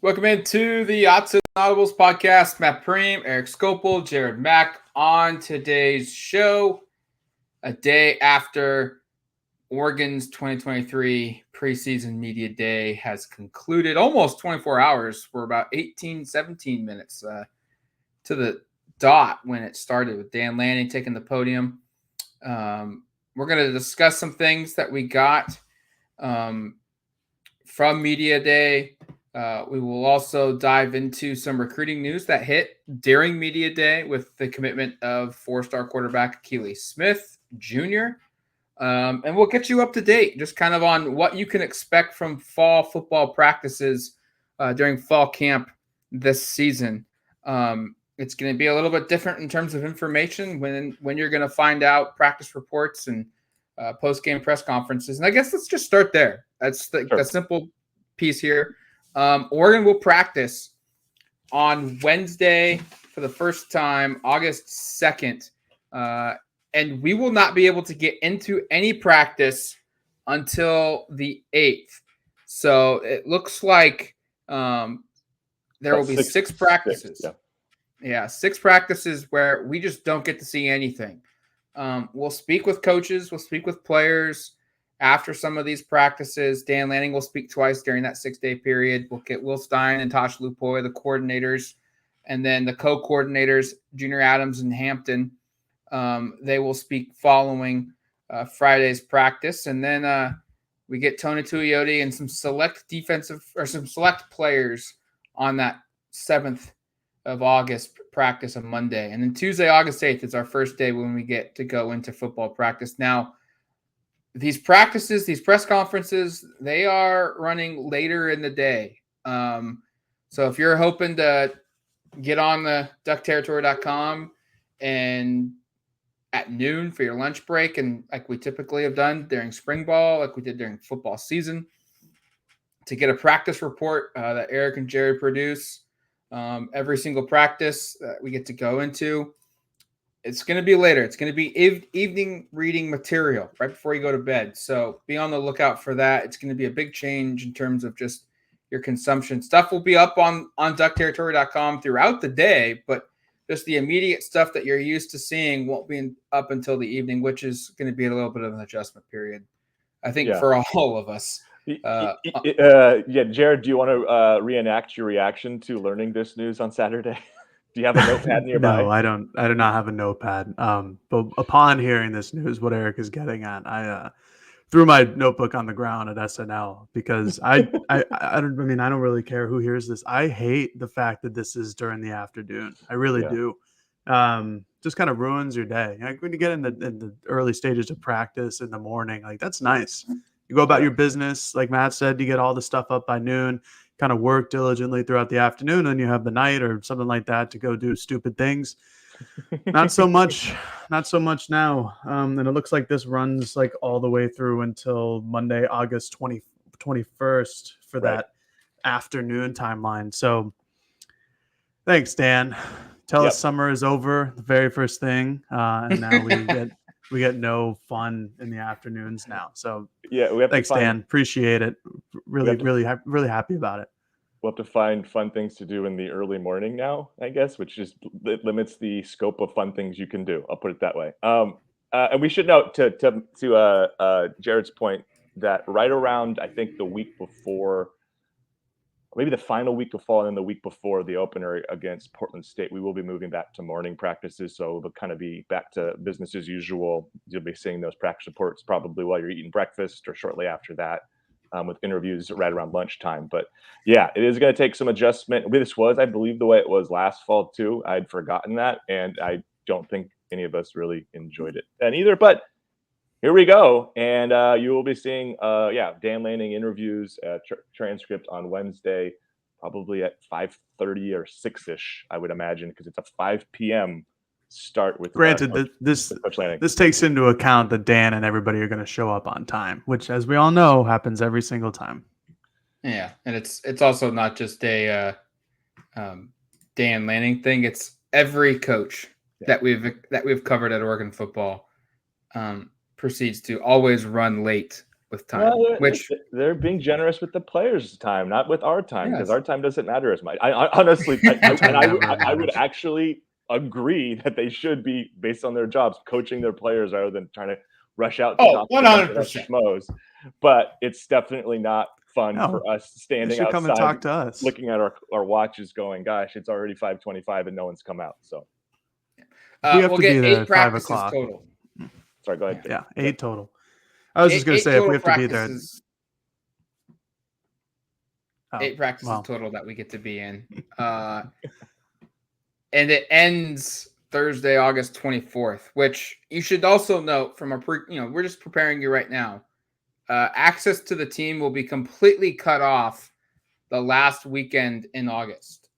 Welcome into the Autzen Audibles Podcast. Matt Prehm, Erik Skopil, Jared Mack on today's show. A day after Oregon's 2023 preseason media day has concluded, almost 24 hours. We're about 17 minutes to the dot when it started with Dan Lanning taking the podium. We're going to discuss some things that we got from media day. We will also dive into some recruiting news that hit during media day with the commitment of four-star quarterback Akili Smith Jr. And we'll get you up to date just kind of on what you can expect from fall football practices during fall camp this season. It's going to be a little bit different in terms of information when you're going to find out practice reports and post-game press conferences. And I guess let's just start there. That's the simple piece here. Oregon will practice on Wednesday for the first time, August 2nd, and we will not be able to get into any practice until the 8th. So it looks like there will be six practices. Yeah, 6 practices where we just don't get to see anything. We'll speak with coaches. We'll speak with players. After some of these practices, Dan Lanning will speak twice during that 6-day period. We'll get Will Stein and Tosh Lupoy, the coordinators, and then the co-coordinators, Junior Adams and Hampton. They will speak following Friday's practice. And then we get Tony Tuioti and some select players on that 7th of August practice on Monday. And then Tuesday, August 8th is our first day when we get to go into football practice. Now, these practices, these press conferences, they are running later in the day. So if you're hoping to get on the duckterritory.com and at noon for your lunch break, and like we typically have done during spring ball, like we did during football season, to get a practice report that Erik and Jared produce every single practice that we get to go into, it's going to be later. It's going to be evening reading material right before you go to bed. So be on the lookout for that. It's going to be a big change in terms of just your consumption. Stuff will be up on duckterritory.com throughout the day, but just the immediate stuff that you're used to seeing won't be up until the evening, which is going to be a little bit of an adjustment period, I think, for all of us. Jared, do you want to reenact your reaction to learning this news on Saturday? Do you have a notepad nearby? No, I don't. I do not have a notepad. But upon hearing this news, what Erik is getting at, I threw my notebook on the ground at SNL because I don't really care who hears this. I hate the fact that this is during the afternoon. I really do. Just kind of ruins your day. Like when you get in the early stages of practice in the morning, like that's nice. You go about your business, like Matt said, you get all the stuff up by noon, kind of work diligently throughout the afternoon, and you have the night or something like that to go do stupid things. Not so much now. And it looks like this runs like all the way through until Monday, August 21st for that afternoon timeline. So thanks, Dan. Tell us summer is over, the very first thing. And now we get no fun in the afternoons now. So we have thanks, Dan. Appreciate it. Really happy about it. We'll have to find fun things to do in the early morning now, I guess, which just limits the scope of fun things you can do. I'll put it that way. And we should note to Jared's point that right around, I think, the week before, maybe the final week of fall and then the week before the opener against Portland State, we will be moving back to morning practices. So we'll kind of be back to business as usual. You'll be seeing those practice reports probably while you're eating breakfast or shortly after that, with interviews right around lunchtime. But yeah, it is going to take some adjustment. This was, I believe, the way it was last fall too. I'd forgotten that, and I don't think any of us really enjoyed it then either. But here we go, and you will be seeing, Dan Lanning interviews, transcript on Wednesday, probably at 5:30 or 6-ish, I would imagine, because it's a 5 p.m. start with. Granted, this takes into account that Dan and everybody are going to show up on time, which, as we all know, happens every single time. Yeah, and it's also not just a Dan Lanning thing. It's every coach that we've covered at Oregon football proceeds to always run late with time, which they're being generous with the players' time, not with our time, because Yes. our time doesn't matter as much. I honestly, I would actually agree that they should be, based on their jobs, coaching their players rather than trying to rush out to talk to a bunch of 100%. schmoes. But it's definitely not fun for us standing should come and outside, talk to us. looking at our watches, going, "Gosh, it's already 5:25 and no one's come out." So we have we'll to get be there 8 at 5 practices o'clock. total. Sorry, go ahead. Yeah, 8 total. I was just going to say, if we have to be there. 8 practices total that we get to be in. And it ends Thursday, August 24th, which you should also note from we're just preparing you right now. Access to the team will be completely cut off the last weekend in August.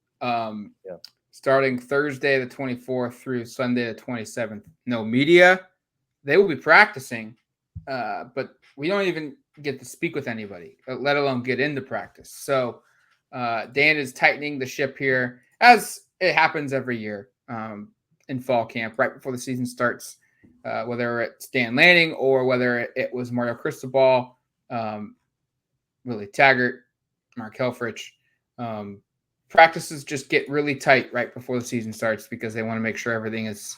Starting Thursday the 24th through Sunday the 27th. No media. They will be practicing, but we don't even get to speak with anybody, let alone get into practice. So Dan is tightening the ship here, as it happens every year in fall camp, right before the season starts, whether it's Dan Lanning or whether it was Mario Cristobal, Willie Taggart, Mark Helfrich. Practices just get really tight right before the season starts because they want to make sure everything is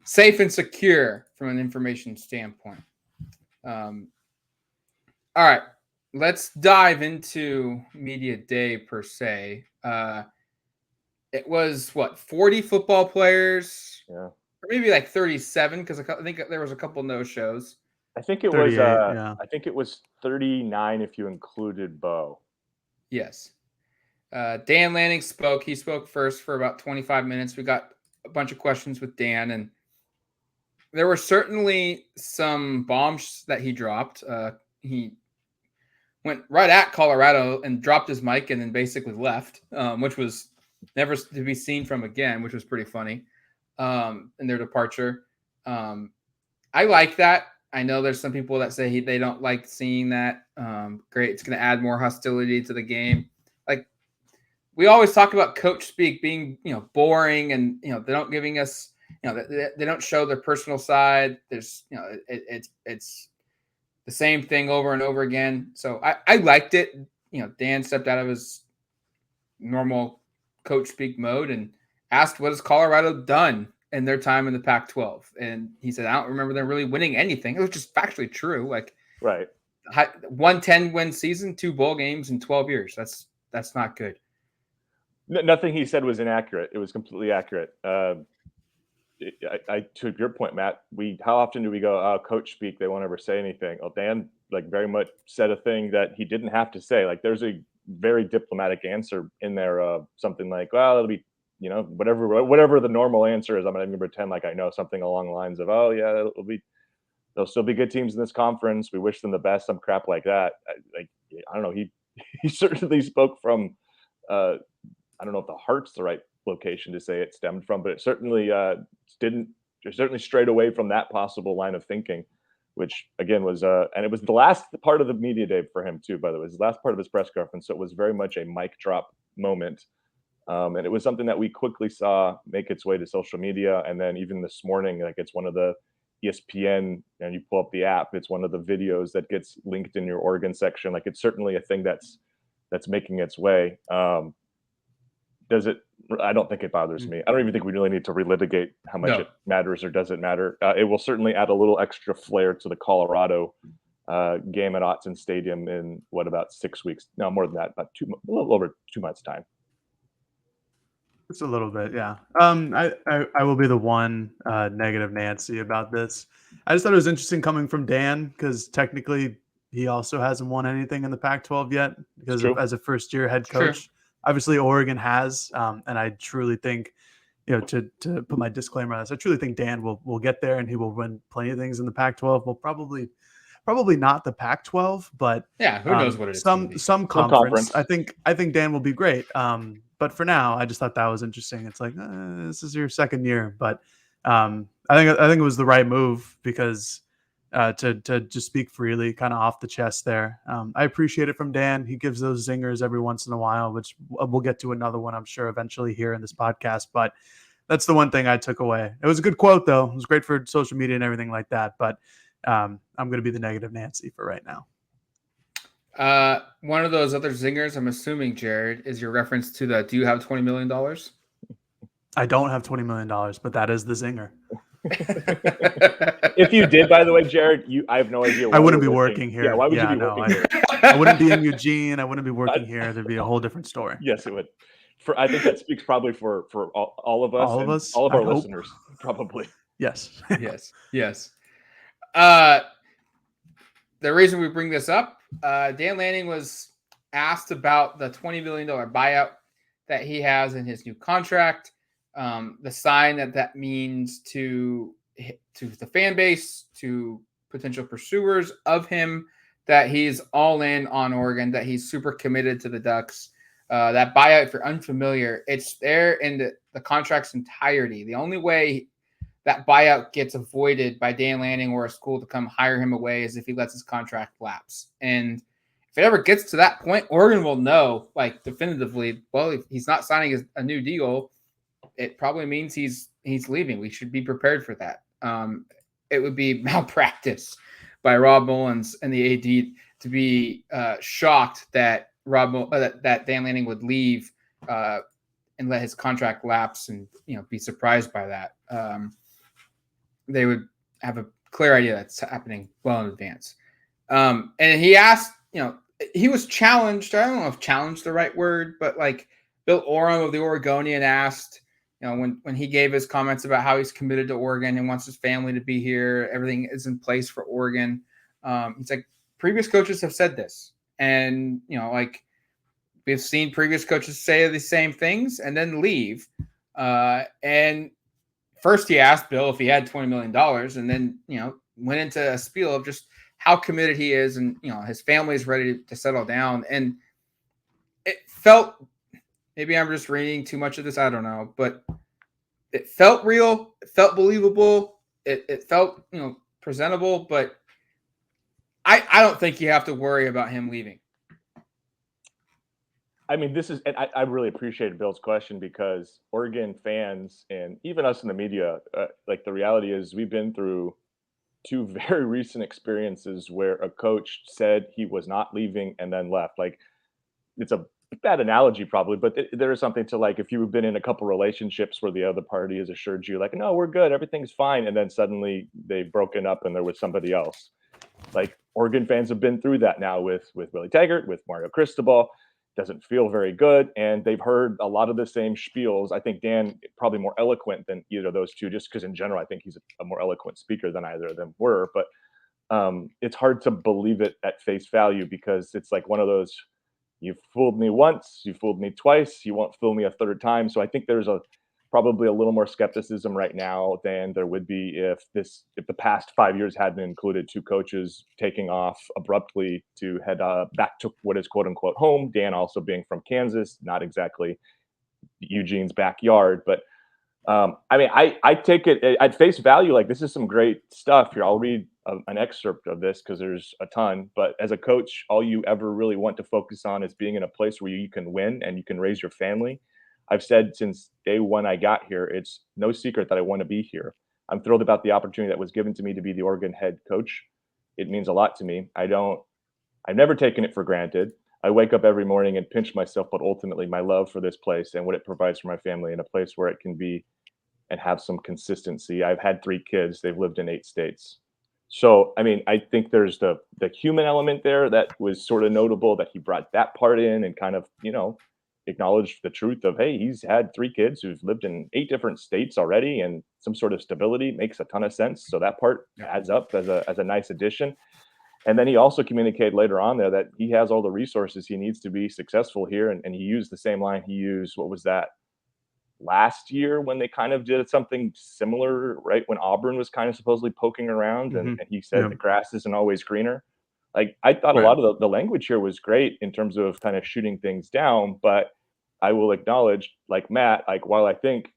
safe and secure from an information standpoint. All right, let's dive into media day per se. It was 40 football players, or maybe like 37 because I think there was a couple no shows. I think it was. I think it was 39 if you included Bo. Yes. Dan Lanning spoke. He spoke first for about 25 minutes. We got a bunch of questions with Dan, and there were certainly some bombs that he dropped. He went right at Colorado and dropped his mic and then basically left, which was never to be seen from again, which was pretty funny in their departure. I like that. I know there's some people that say they don't like seeing that. Great. It's going to add more hostility to the game. Like we always talk about coach speak being, boring and, they're not giving us, they don't show their personal side. There's, it's the same thing over and over again. So I liked it. Dan stepped out of his normal coach speak mode and asked, what has Colorado done in their time in the Pac-12? And he said, I don't remember them really winning anything. It was just factually true. Like, right. 110 win season, 2 bowl games in 12 years. That's not good. Nothing he said was inaccurate. It was completely accurate. To your point, Matt, how often do we go, coach speak, they won't ever say anything? Well, Dan very much said a thing that he didn't have to say. Like there's a very diplomatic answer in there, something like, well, it'll be, whatever the normal answer is. I'm not even gonna pretend like I know, something along the lines of, oh yeah, there'll still be good teams in this conference. We wish them the best, some crap like that. I don't know. He certainly spoke from, I don't know if the heart's the right location to say it stemmed from, but it certainly certainly strayed away from that possible line of thinking, which again was, and it was the last part of the media day for him too, by the way. It was the last part of his press conference. So it was very much a mic drop moment. And it was something that we quickly saw make its way to social media. And then even this morning, like it's one of the ESPN, and you pull up the app, it's one of the videos that gets linked in your Oregon section. Like it's certainly a thing that's making its way. I don't think it bothers me. I don't even think we really need to relitigate how much it matters or doesn't matter. It will certainly add a little extra flair to the Colorado game at Autzen Stadium in about 6 weeks? No, more than that, a little over 2 months' time. It's a little bit, yeah. I will be the one negative Nancy about this. I just thought it was interesting coming from Dan because technically he also hasn't won anything in the Pac-12 yet because as a first-year head coach. True. Obviously, Oregon has, and I truly think, to put my disclaimer on this, I truly think Dan will get there and he will win plenty of things in the Pac-12. Well, probably not the Pac-12, but yeah, who knows what it is? Some conference. I think Dan will be great. But for now, I just thought that was interesting. It's like this is your second year, but I think it was the right move because. To just speak freely, kind of off the chest there. I appreciate it from Dan. He gives those zingers every once in a while, which we'll get to another one, I'm sure, eventually here in this podcast. But that's the one thing I took away. It was a good quote, though. It was great for social media and everything like that. But I'm going to be the negative Nancy for right now. One of those other zingers, I'm assuming, Jared, is your reference to the "Do you have $20 million?" I don't have $20 million, but that is the zinger. If you did, by the way, Jared, I have no idea why I wouldn't you're be working here. Yeah, why would you be no, working here? I wouldn't be in Eugene. I wouldn't be working here. There'd be a whole different story. Yes, it would. I think that speaks probably for all of us, All of and us, all of our I hope. listeners, probably. Yes. Yes. The reason we bring this up, Dan Lanning was asked about the $20 million buyout that he has in his new contract, the sign that means to the fan base, to potential pursuers of him, that he's all in on Oregon, that he's super committed to the Ducks. That buyout, if you're unfamiliar, it's there in the contract's entirety. The only way that buyout gets avoided by Dan Lanning or a school to come hire him away is if he lets his contract lapse. And if it ever gets to that point, Oregon will know, like, definitively, well, if he's not signing a new deal, it probably means he's leaving. We should be prepared for that. It would be malpractice by Rob Mullins and the AD to be shocked that that Dan Lanning would leave and let his contract lapse and be surprised by that. They would have a clear idea that's happening well in advance. And he asked, he was challenged. I don't know if challenged the right word, but like Bill Oram of the Oregonian asked, when he gave his comments about how he's committed to Oregon and wants his family to be here, everything is in place for Oregon. He's like, previous coaches have said this. And, like we've seen previous coaches say the same things and then leave. And first he asked Bill if he had $20 million and then, went into a spiel of just how committed he is and, his family is ready to settle down. And it felt, maybe I'm just reading too much of this, I don't know, but it felt real. It felt believable. It felt, presentable, but I don't think you have to worry about him leaving. I mean, and I really appreciated Bill's question because Oregon fans and even us in the media, like the reality is we've been through two very recent experiences where a coach said he was not leaving and then left. Like, it's a bad analogy probably, but there is something to, like, if you've been in a couple relationships where the other party has assured you like, no, we're good, everything's fine. And then suddenly they've broken up and they're with somebody else. Like, Oregon fans have been through that now with Willie Taggart, with Mario Cristobal. Doesn't feel very good. And they've heard a lot of the same spiels. I think Dan probably more eloquent than either of those two, just because in general, I think he's a more eloquent speaker than either of them were. But it's hard to believe it at face value because it's like one of those, you fooled me once, you fooled me twice, you won't fool me a third time. So I think there's probably a little more skepticism right now than there would be if the past 5 years hadn't included two coaches taking off abruptly to head back to what is quote unquote home. Dan also being from Kansas, not exactly Eugene's backyard, but I mean, I take it at face value. Like, this is some great stuff here. I'll read an excerpt of this because there's a ton, but as a coach, all you ever really want to focus on is being in a place where you can win and you can raise your family. I've said since day one I got here, it's no secret that I want to be here. I'm thrilled about the opportunity that was given to me to be the Oregon head coach. It means a lot to me. I've never taken it for granted. I wake up every morning and pinch myself, but ultimately my love for this place and what it provides for my family in a place where it can be and have some consistency. I've had 3 kids. They've lived in 8 states. So, I mean, I think there's the human element there that was sort of notable, that he brought that part in and kind of, acknowledged the truth of, hey, he's had 3 kids who've lived in 8 different states already, and some sort of stability makes a ton of sense. So that part adds up as a nice addition. And then he also communicated later on there that he has all the resources he needs to be successful here. And he used the same line he used, what was that, last year when they kind of did something similar, right? When Auburn was kind of supposedly poking around and he said the grass isn't always greener. Like, I thought a lot of the language here was great in terms of kind of shooting things down, but I will acknowledge, like Matt, like, while I think,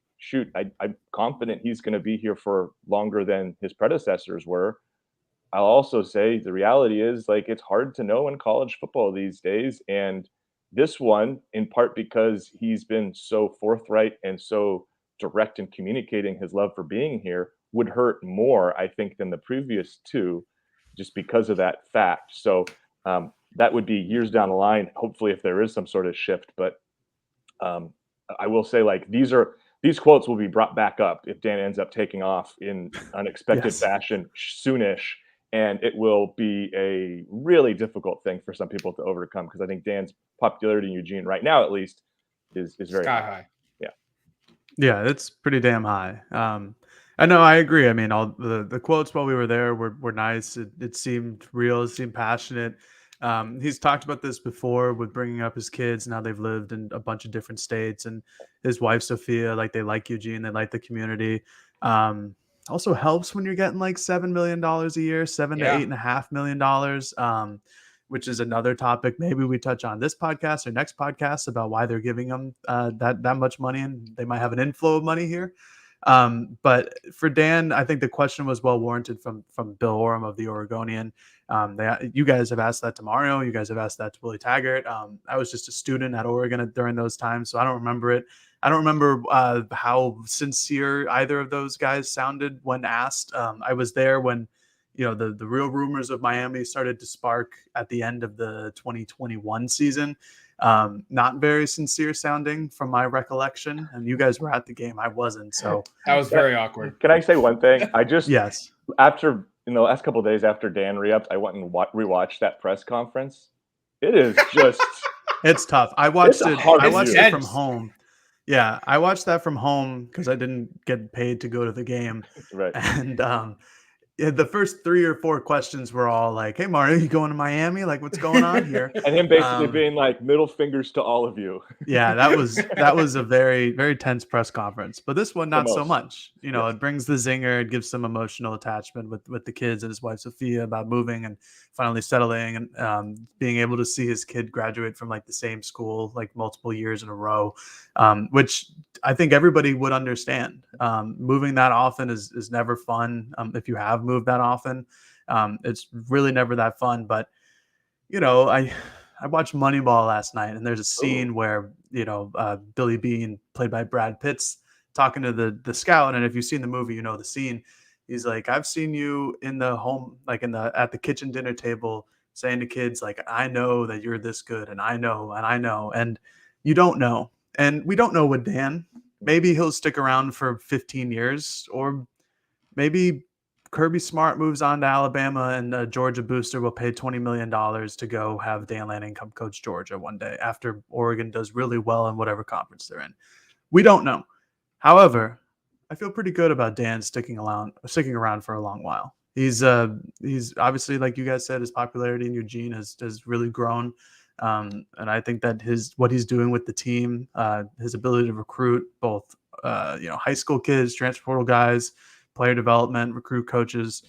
I'm confident he's going to be here for longer than his predecessors were, I'll also say the reality is, like, it's hard to know in college football these days. And this one, in part because he's been so forthright and so direct in communicating his love for being here, would hurt more, I think, than the previous 2. just because of that fact. So that would be years down the line, hopefully, if there is some sort of shift. But I will say, like, these quotes will be brought back up if Dan ends up taking off in unexpected fashion soonish. And it will be a really difficult thing for some people to overcome, because I think Dan's popularity in Eugene right now, at least, is very high. Yeah, it's pretty damn high. I know, I agree. I mean, all the quotes while we were there were nice. It seemed real. It seemed passionate. He's talked about this before with bringing up his kids. Now they've lived in a bunch of different states, and his wife Sophia, like, they like Eugene, they like the community. Also helps when you're getting like $7 million a year, $7 to $8.5 million. Which is another topic maybe we touch on this podcast or next podcast about why they're giving them that much money, and they might have an inflow of money here. But for Dan, I think the question was well warranted from Bill Oram of the Oregonian. You guys have asked that to Mario. You guys have asked that to Willie Taggart. I was just a student at Oregon during those times, so I don't remember it. I don't remember how sincere either of those guys sounded when asked. I was there when, the real rumors of Miami started to spark at the end of the 2021 season. Not very sincere sounding from my recollection. And you guys were at the game. I wasn't. So that was very awkward. Can I say one thing? I just, yes. After, in the last couple of days after Dan re-upped, I went and rewatched that press conference. It is just, it's tough. I watched it from home. Yeah, I watched that from home because I didn't get paid to go to the game. Right. And the first 3 or 4 questions were all like, "Hey, Mario, you going to Miami? Like, what's going on here?" And him basically being like, "Middle fingers to all of you." Yeah, that was a very, very tense press conference. But this one, not so much. It brings the zinger. It gives some emotional attachment with the kids and his wife Sophia about moving and finally settling, and being able to see his kid graduate from like the same school like multiple years in a row, which I think everybody would understand. Moving that often is never fun. If you have moved that often, it's really never that fun. But I watched Moneyball last night, and there's a scene where Billy Bean, played by Brad Pitt's, talking to the scout. And if you've seen the movie, you know the scene. He's like, "I've seen you in the home, like at the kitchen dinner table, saying to kids like, I know that you're this good, and I know, and you don't know." And we don't know with Dan. Maybe he'll stick around for 15 years, or maybe Kirby Smart moves on to Alabama, and Georgia booster will pay $20 million to go have Dan Lanning come coach Georgia one day after Oregon does really well in whatever conference they're in. We don't know. However, I feel pretty good about Dan sticking around for a long while. He's obviously, like you guys said, his popularity in Eugene has really grown. And I think that what he's doing with the team, his ability to recruit both, high school kids, transfer portal guys, player development, recruit coaches.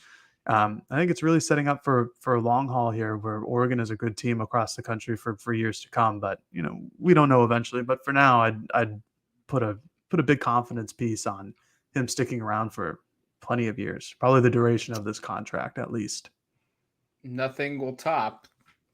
I think it's really setting up for a long haul here, where Oregon is a good team across the country for years to come. But we don't know eventually. But for now, I'd put a big confidence piece on him sticking around for plenty of years, probably the duration of this contract at least. Nothing will top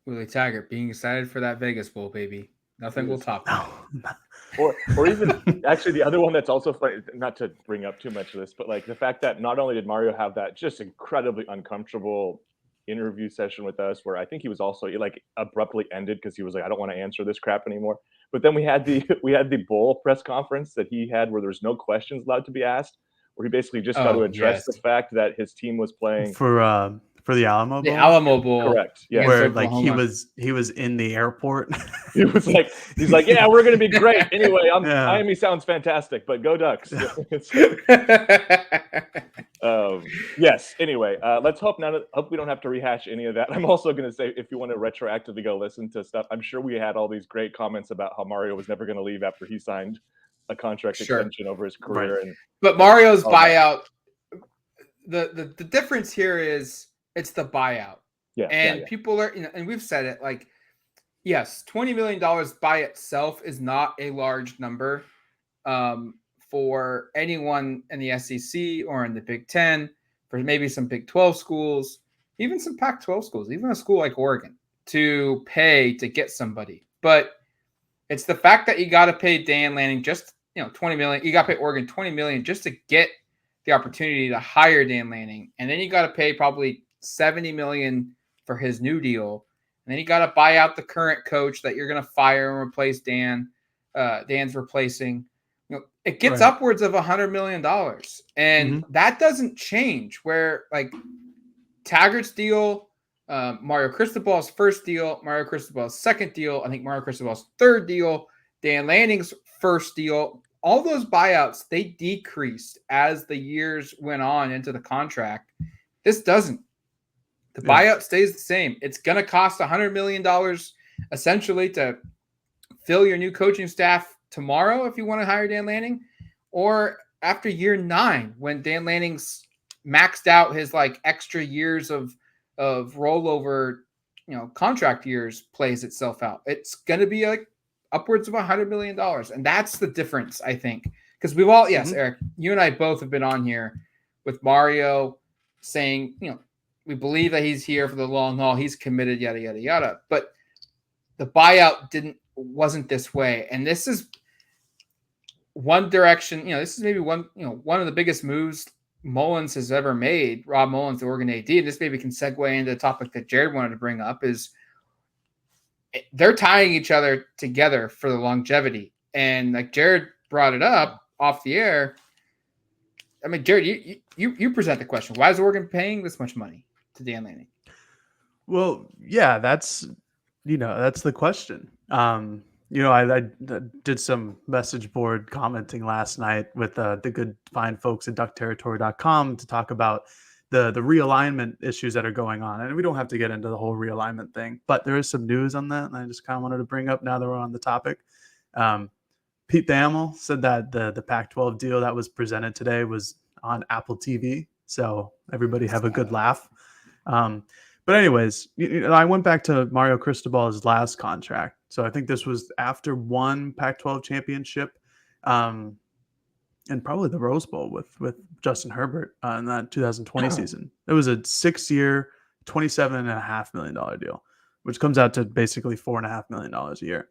Willie Taggart being excited for that Vegas Bowl, baby. Nothing will top that. Or even actually the other one that's also funny, not to bring up too much of this, but like the fact that not only did Mario have that just incredibly uncomfortable interview session with us, where I think he was also like abruptly ended because he was like, "I don't want to answer this crap anymore." But then we had the bowl press conference that he had where there was no questions allowed to be asked, where he basically just got to address the fact that his team was playing for the Alamo Bowl. The Alamo Bowl, correct? Yeah, where like he was in the airport. He's like, "Yeah, we're going to be great anyway. Miami sounds fantastic, but go Ducks." Yes. Anyway, let's hope we don't have to rehash any of that. I'm also going to say, if you want to retroactively go listen to stuff, I'm sure we had all these great comments about how Mario was never going to leave after he signed a contract extension over his career. Right. But Mario's buyout, the difference here is it's the buyout. Yeah. People are, and we've said it, like, yes, $20 million by itself is not a large number for anyone in the SEC or in the Big Ten, for maybe some Big 12 schools, even some Pac-12 schools, even a school like Oregon, to pay to get somebody. But it's the fact that you got to pay Dan Lanning just $20 million. You got to pay Oregon $20 million just to get the opportunity to hire Dan Lanning, and then you got to pay probably $70 million for his new deal. And then you got to buy out the current coach that you're going to fire and replace Dan. Dan's replacing. It gets upwards of $100 million. And that doesn't change where like Taggart's deal, Mario Cristobal's first deal, Mario Cristobal's second deal, I think Mario Cristobal's third deal, Dan Lanning's first deal, all those buyouts, they decreased as the years went on into the contract. This doesn't. The buyout stays the same. It's going to cost $100 million essentially to fill your new coaching staff tomorrow if you want to hire Dan Lanning, or after year 9 when Dan Lanning's maxed out his like extra years of rollover, contract years plays itself out. It's going to be like upwards of $100 million. And that's the difference, I think. Because we've all, yes, Erik, you and I both have been on here with Mario saying, we believe that he's here for the long haul. He's committed, yada, yada, yada. But the buyout wasn't this way. And this is one direction. This is maybe one of the biggest moves Mullins has ever made, Rob Mullins, the Oregon AD. This maybe can segue into the topic that Jared wanted to bring up is they're tying each other together for the longevity. And like Jared brought it up off the air. I mean, Jared, you present the question. Why is Oregon paying this much money to Dan Lanning? Well, yeah, that's the question. I did some message board commenting last night with the good fine folks at duckterritory.com to talk about the realignment issues that are going on. And we don't have to get into the whole realignment thing, but there is some news on that. And I just kind of wanted to bring up now that we're on the topic. Pete Thamel said that the Pac-12 deal that was presented today was on Apple TV. So everybody have a good laugh. But anyways, I went back to Mario Cristobal's last contract. So I think this was after one Pac-12 championship and probably the Rose Bowl with Justin Herbert in that 2020 season. It was a 6-year, $27.5 million deal, which comes out to basically $4.5 million a year.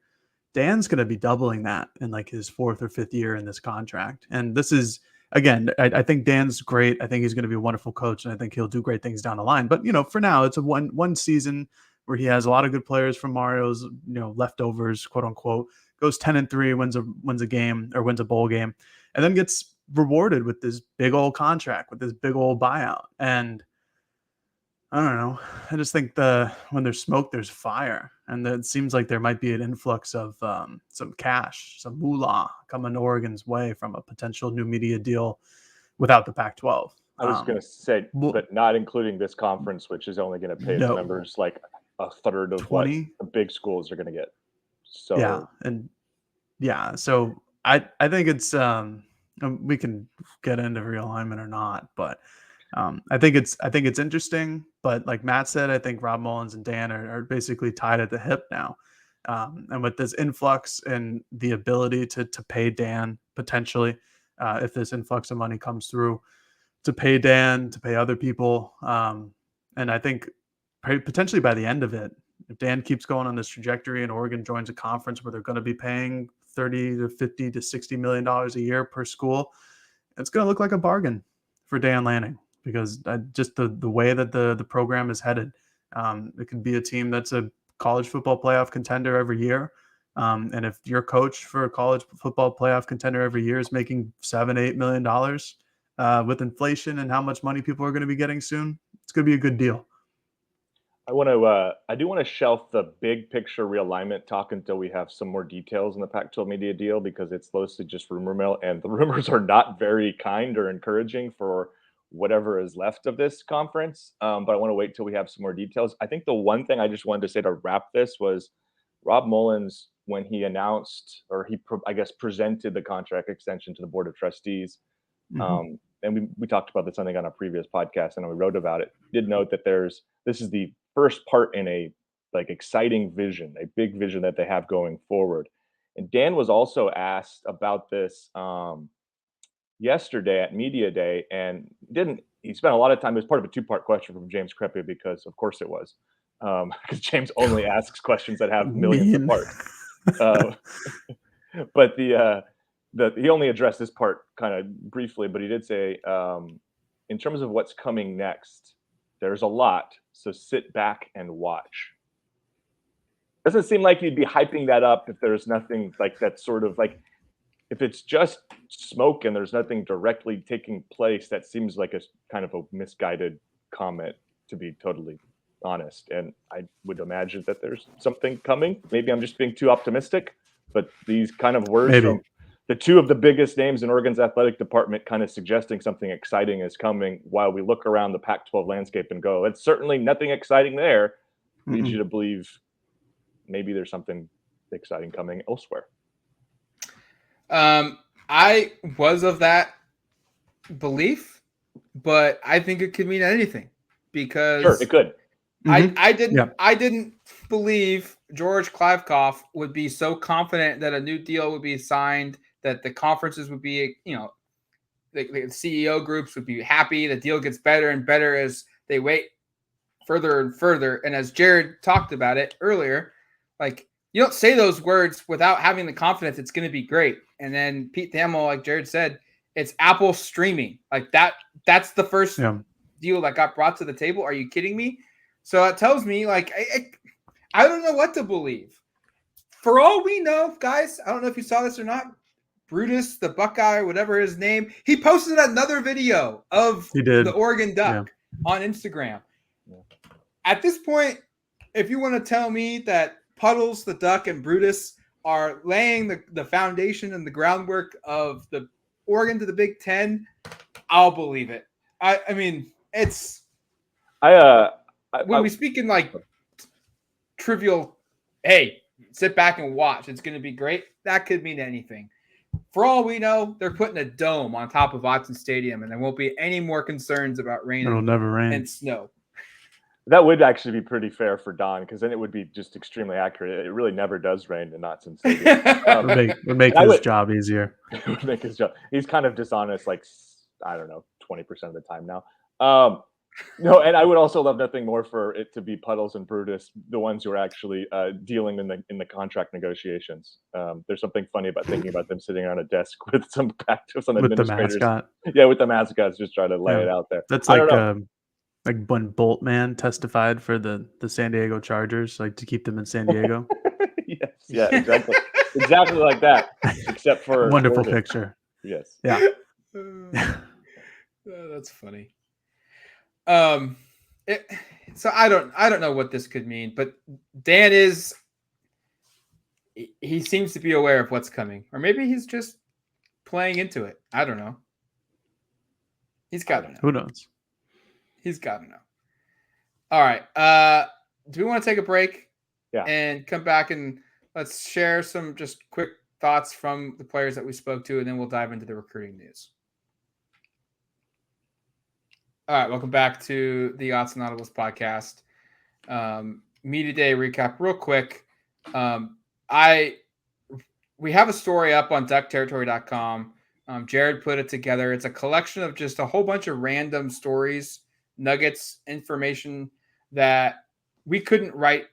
Dan's going to be doubling that in like his 4th or 5th year in this contract. And this is, again, I think Dan's great. I think he's going to be a wonderful coach, and I think he'll do great things down the line. But, for now, it's a one season where he has a lot of good players from Mario's, leftovers, quote unquote, goes 10-3, wins a game or wins a bowl game, and then gets rewarded with this big old contract, with this big old buyout. And I don't know. I just think when there's smoke, there's fire. And it seems like there might be an influx of some cash, some moolah coming Oregon's way from a potential new media deal without the Pac-12. I was going to say, but not including this conference, which is only going to pay its members like a third of 20? What the big schools are going to get. So so I think it's we can get into realignment or not, but I think it's interesting. But like Matt said, I think Rob Mullins and Dan are basically tied at the hip now. And with this influx and the ability to pay Dan potentially, if this influx of money comes through, to pay Dan, to pay other people. And I think potentially by the end of it, if Dan keeps going on this trajectory and Oregon joins a conference where they're going to be paying $30 to $50 to $60 million a year per school, it's going to look like a bargain for Dan Lanning, because just the way that the program is headed, it could be a team that's a college football playoff contender every year. And if your coach for a college football playoff contender every year is making $7-8 million with inflation and how much money people are going to be getting soon, it's going to be a good deal. I do want to shelf the big picture realignment talk until we have some more details in the Pac-12 media deal, because it's mostly just rumor mill, and the rumors are not very kind or encouraging for whatever is left of this conference. But I want to wait till we have some more details. I think the one thing I just wanted to say to wrap this was Rob Mullins, when he announced, or he, I guess, presented the contract extension to the Board of Trustees, and we talked about this, I think, on a previous podcast, and we wrote about it, did note that this is the first part in a exciting vision, a big vision that they have going forward. And Dan was also asked about this yesterday at Media Day, and he spent a lot of time. It was part of a 2-part question from James Crepea, because of course it was, because James only asks questions that have millions of parts. But he only addressed this part kind of briefly, but he did say, in terms of what's coming next, There's a lot, so sit back and watch. Doesn't seem like you'd be hyping that up if there's nothing like that sort of like, if it's just smoke and there's nothing directly taking place, that seems like a kind of a misguided comment, to be totally honest. And I would imagine that there's something coming. Maybe I'm just being too optimistic, but these kind of words from the two of the biggest names in Oregon's athletic department kind of suggesting something exciting is coming, while we look around the Pac-12 landscape and go, it's certainly nothing exciting there, leads you to believe maybe there's something exciting coming elsewhere. I was of that belief, but I think it could mean anything, because sure, it could. I didn't believe George Kliavkoff would be so confident that a new deal would be signed, that the conferences would be, the CEO groups would be happy. The deal gets better and better as they wait further and further. And as Jared talked about it earlier, like, you don't say those words without having the confidence it's going to be great. And then Pete Thamel, like Jared said, it's Apple streaming. Like that's the first deal that got brought to the table. Are you kidding me? So it tells me, like, I don't know what to believe. For all we know, guys, I don't know if you saw this or not, Brutus, the Buckeye, whatever his name, he posted another video of the Oregon Duck on Instagram. Yeah. At this point, if you want to tell me that Puddles, the Duck, and Brutus are laying the foundation and the groundwork of the Oregon to the Big Ten, I'll believe it. I mean, it's when we speak in like trivial, hey, sit back and watch, it's going to be great. That could mean anything. For all we know, they're putting a dome on top of Autzen Stadium, and there won't be any more concerns about rain. It'll never rain and snow. That would actually be pretty fair for Don, because then it would be just extremely accurate. It really never does rain in Autzen Stadium. Would make his job easier. It would make his job. He's kind of dishonest, like, I don't know, 20% of the time now. No, and I would also love nothing more for it to be Puddles and Brutus, the ones who are actually dealing in the contract negotiations. There's something funny about thinking about them sitting on a desk with some administrators. With the mascot. Yeah, with the mascots, just trying to lay it out there. That's like when Boltman testified for the San Diego Chargers, like to keep them in San Diego. Yes, yeah, exactly. Exactly like that, except for wonderful picture. Yes. Yeah. That's funny. So I don't know what this could mean, but Dan he seems to be aware of what's coming, or maybe he's just playing into it. I don't know. He's got to know. Who knows? He's got to know. All right. Do we want to take a break? Yeah. And come back and let's share some just quick thoughts from the players that we spoke to, and then we'll dive into the recruiting news. All right, welcome back to the Autzen Audibles Podcast. Media Day recap real quick. We have a story up on duckterritory.com. Jared put it together. It's a collection of just a whole bunch of random stories, nuggets, information that we couldn't write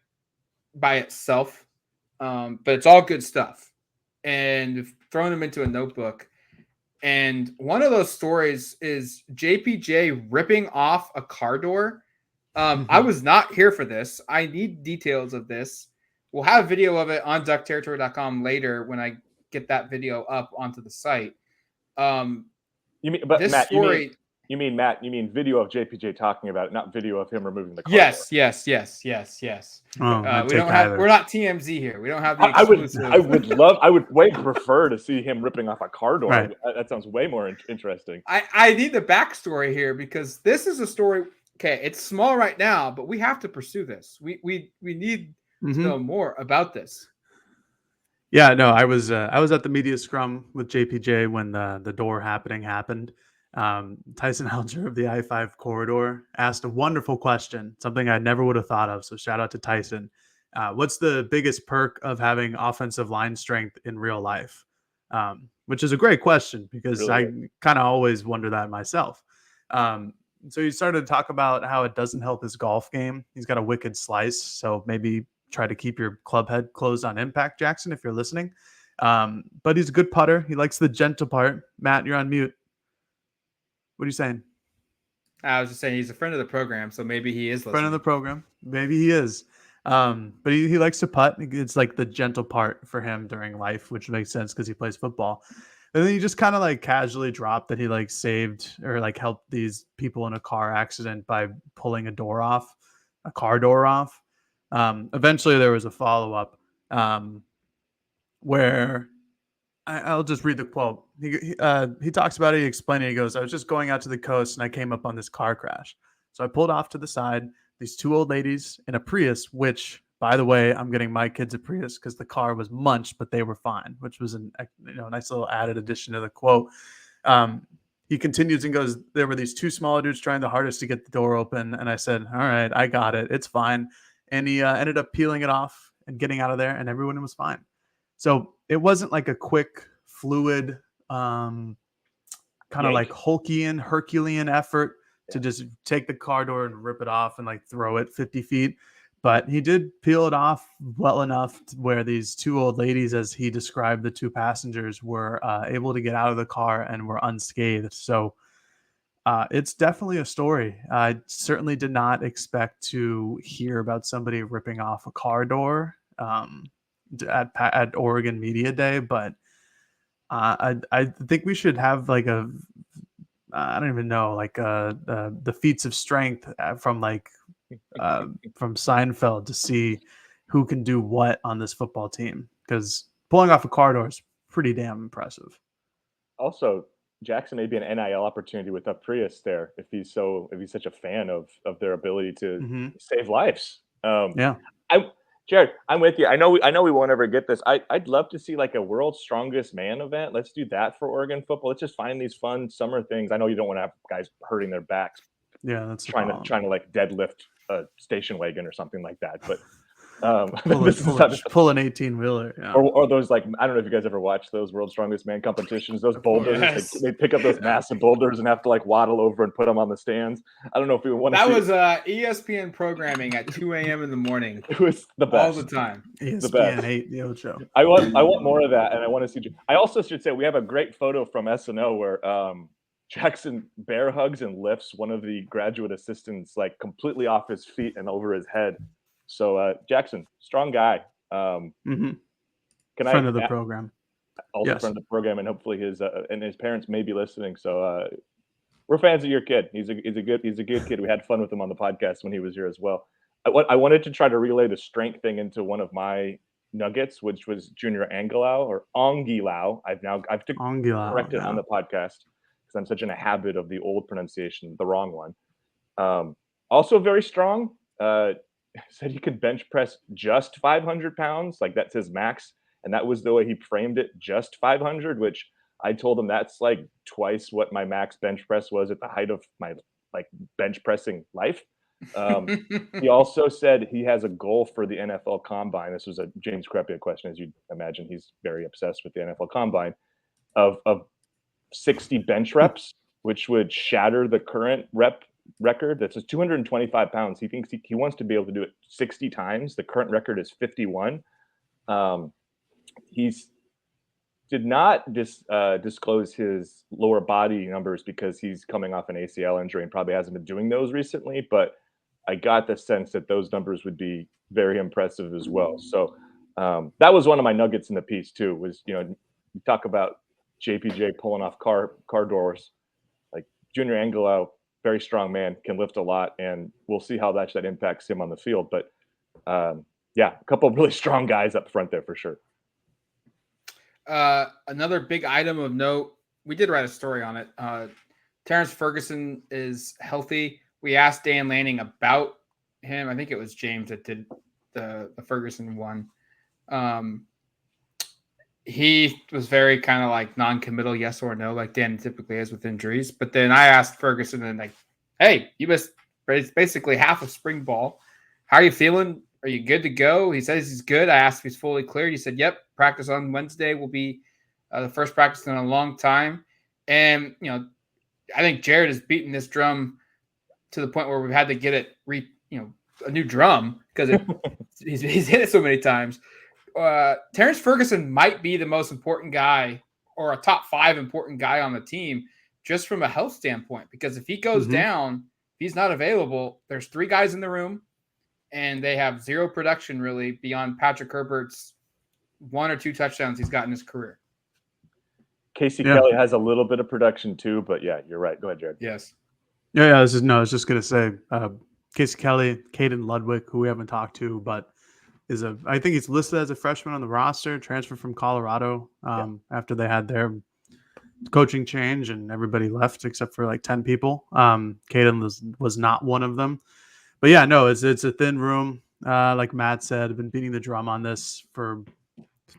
by itself, but it's all good stuff. And we've thrown them into a notebook. And one of those stories is JPJ ripping off a car door. I was not here for this. I need details of this. We'll have video of it on duckterritory.com later when I get that video up onto the site. You mean, but this Matt, story, you mean video of JPJ talking about it, not video of him removing the car yes, door. Yes. Oh, we're not TMZ here. We don't have the exclusive. I would way prefer to see him ripping off a car door. Right. That sounds way more interesting. I need the backstory here, because this is a story. Okay, it's small right now, but we have to pursue this. We need to know more about this. Yeah, no, I was at the media scrum with JPJ when the door happened. Tyson Alger of the I-5 corridor asked a wonderful question, something I never would have thought of. So shout out to Tyson. What's the biggest perk of having offensive line strength in real life? Which is a great question, because really? I kind of always wonder that myself. So he started to talk about how it doesn't help his golf game. He's got a wicked slice, so maybe try to keep your club head closed on impact, Jackson, if you're listening. But he's a good putter. He likes the gentle part. Matt, you're on mute. What are you saying? I was just saying he's a friend of the program, so maybe he is listening. Friend of the program. Maybe he is. But he likes to putt. It's like the gentle part for him during life, which makes sense because he plays football. And then he just kind of like casually dropped that he like saved or like helped these people in a car accident by pulling a car door off. Eventually there was a follow-up where I'll just read the quote. He talks about it. He explained it. He goes, I was just going out to the coast and I came up on this car crash. So I pulled off to the side. These two old ladies in a Prius, which, by the way, I'm getting my kids a Prius because the car was munched, but they were fine, which was a nice little added addition to the quote. He continues and goes, there were these two smaller dudes trying the hardest to get the door open. And I said, all right, I got it. It's fine. And he ended up peeling it off and getting out of there, and everyone was fine. So it wasn't like a quick, fluid, kind of like Hulkian, Herculean effort to just take the car door and rip it off and like throw it 50 feet. But he did peel it off well enough to where these two old ladies, as he described the two passengers, were able to get out of the car and were unscathed. So it's definitely a story. I certainly did not expect to hear about somebody ripping off a car door at Oregon Media Day, but I think we should have like I don't even know, like the feats of strength from from Seinfeld to see who can do what on this football team, because pulling off a car door is pretty damn impressive. Also, Jackson may be an NIL opportunity with a Prius there if he's such a fan of their ability to save lives. Jared, I'm with you. I know we won't ever get this. I'd love to see like a World's Strongest Man event. Let's do that for Oregon football. Let's just find these fun summer things. I know you don't want to have guys hurting their backs. Yeah, that's trying to like deadlift a station wagon or something like that. But pull an 18-wheeler. Yeah. Or those, like, I don't know if you guys ever watched those World's Strongest Man competitions, those boulders. Yes. They pick up those massive boulders and have to like waddle over and put them on the stands. I don't know if we want to That was ESPN programming at 2 a.m. in the morning. It was the best. All the time. ESPN 8, the old show. I want more of that, and I want to see. I also should say we have a great photo from SNO where Jackson bear hugs and lifts one of the graduate assistants like completely off his feet and over his head. So Jackson, strong guy. Friend of the program. Also yes. Friend of the program, and hopefully his parents may be listening. So we're fans of your kid. He's a good kid. We had fun with him on the podcast when he was here as well. I wanted to try to relay the strength thing into one of my nuggets, which was Junior Angilau or Angilau. I've corrected on the podcast because I'm such in a habit of the old pronunciation, the wrong one. Also very strong. Said he could bench press just 500 pounds, like that's his max, and that was the way he framed it, just 500, which I told him that's like twice what my max bench press was at the height of my like bench pressing life. He also said he has a goal for the NFL Combine. This was a James Crepia question, as you'd imagine. He's very obsessed with the NFL Combine, of 60 bench reps, which would shatter the current record. That's 225 pounds. He thinks he wants to be able to do it 60 times. The current record is 51. He's did not disclose his lower body numbers because he's coming off an ACL injury and probably hasn't been doing those recently, but I got the sense that those numbers would be very impressive as well. So that was one of my nuggets in the piece too, was, you talk about JPJ pulling off car doors. Like Junior Angilau, very strong man, can lift a lot, and we'll see how that impacts him on the field. But a couple of really strong guys up front there for sure. Another big item of note, we did write a story on it. Terrence Ferguson is healthy. We asked Dan Lanning about him. I think it was James that did the Ferguson one. He was very kind of like non-committal, yes or no, like Dan typically is with injuries. But then I asked Ferguson, and like, hey, you missed basically half of spring ball. How are you feeling? Are you good to go? He says he's good. I asked if he's fully cleared. He said, yep, practice on Wednesday will be the first practice in a long time. And, I think Jared has beaten this drum to the point where we've had to get it, a new drum because he's hit it so many times. Terrence Ferguson might be the most important guy or a top 5 important guy on the team just from a health standpoint, because if he goes down, he's not available, there's 3 guys in the room, and they have zero production really beyond Patrick Herbert's 1 or 2 touchdowns he's got in his career. Casey Kelly has a little bit of production too, but yeah, you're right. Go ahead, Jared. Yes. Yeah. I was just gonna say, Casey Kelly, Caden Ludwig, who we haven't talked to, but I think he's listed as a freshman on the roster, transferred from Colorado after they had their coaching change and everybody left except for like 10 people. Caden was not one of them. But yeah, no, it's a thin room. Like Matt said, I've been beating the drum on this for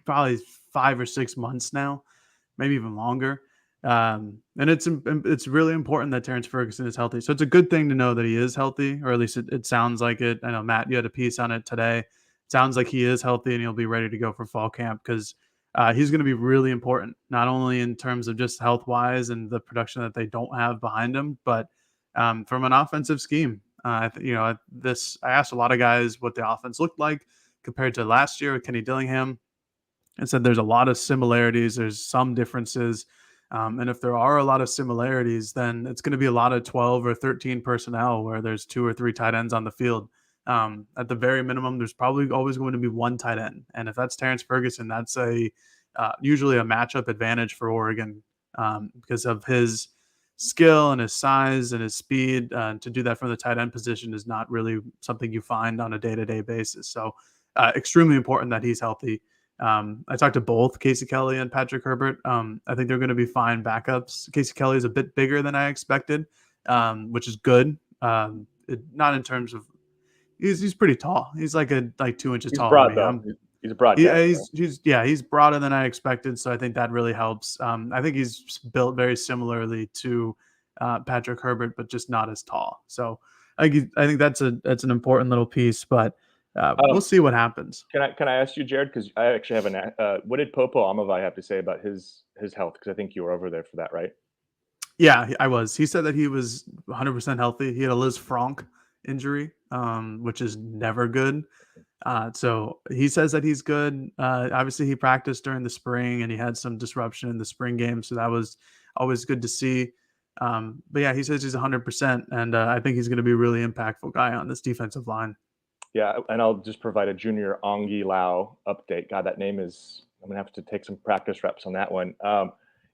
probably 5 or 6 months now, maybe even longer. And it's really important that Terrence Ferguson is healthy. So it's a good thing to know that he is healthy, or at least it sounds like it. I know, Matt, you had a piece on it today. It sounds like he is healthy and he'll be ready to go for fall camp because he's going to be really important, not only in terms of just health-wise and the production that they don't have behind him, but from an offensive scheme. I asked a lot of guys what the offense looked like compared to last year with Kenny Dillingham, and said there's a lot of similarities. There's some differences. And if there are a lot of similarities, then it's going to be a lot of 12 or 13 personnel where there's 2 or 3 tight ends on the field. At the very minimum, there's probably always going to be 1 tight end. And if that's Terrence Ferguson, that's usually a matchup advantage for Oregon because of his skill and his size and his speed. To do that from the tight end position is not really something you find on a day-to-day basis. So extremely important that he's healthy. I talked to both Casey Kelly and Patrick Herbert. I think they're going to be fine backups. Casey Kelly is a bit bigger than I expected, which is good. Not in terms of he's pretty tall. He's like 2 inches He's taller broad, than me. though. He's a broad guy. He's broader than I expected. So I think that really helps. I think he's built very similarly to Patrick Herbert, but just not as tall. So I think that's an important little piece, but we'll see what happens. Can I ask you, Jared? Because I actually have what did Popo Amavai have to say about his health? Because I think you were over there for that, right? Yeah, I was. He said that he was 100% healthy. He had a Liz Franck injury, which is never good. So he says that he's good. Obviously, he practiced during the spring and he had some disruption in the spring game. So that was always good to see. But yeah, he says he's 100%. And I think he's going to be a really impactful guy on this defensive line. Yeah, and I'll just provide a junior Ongi Lau update. God, that name is – I'm going to have to take some practice reps on that one.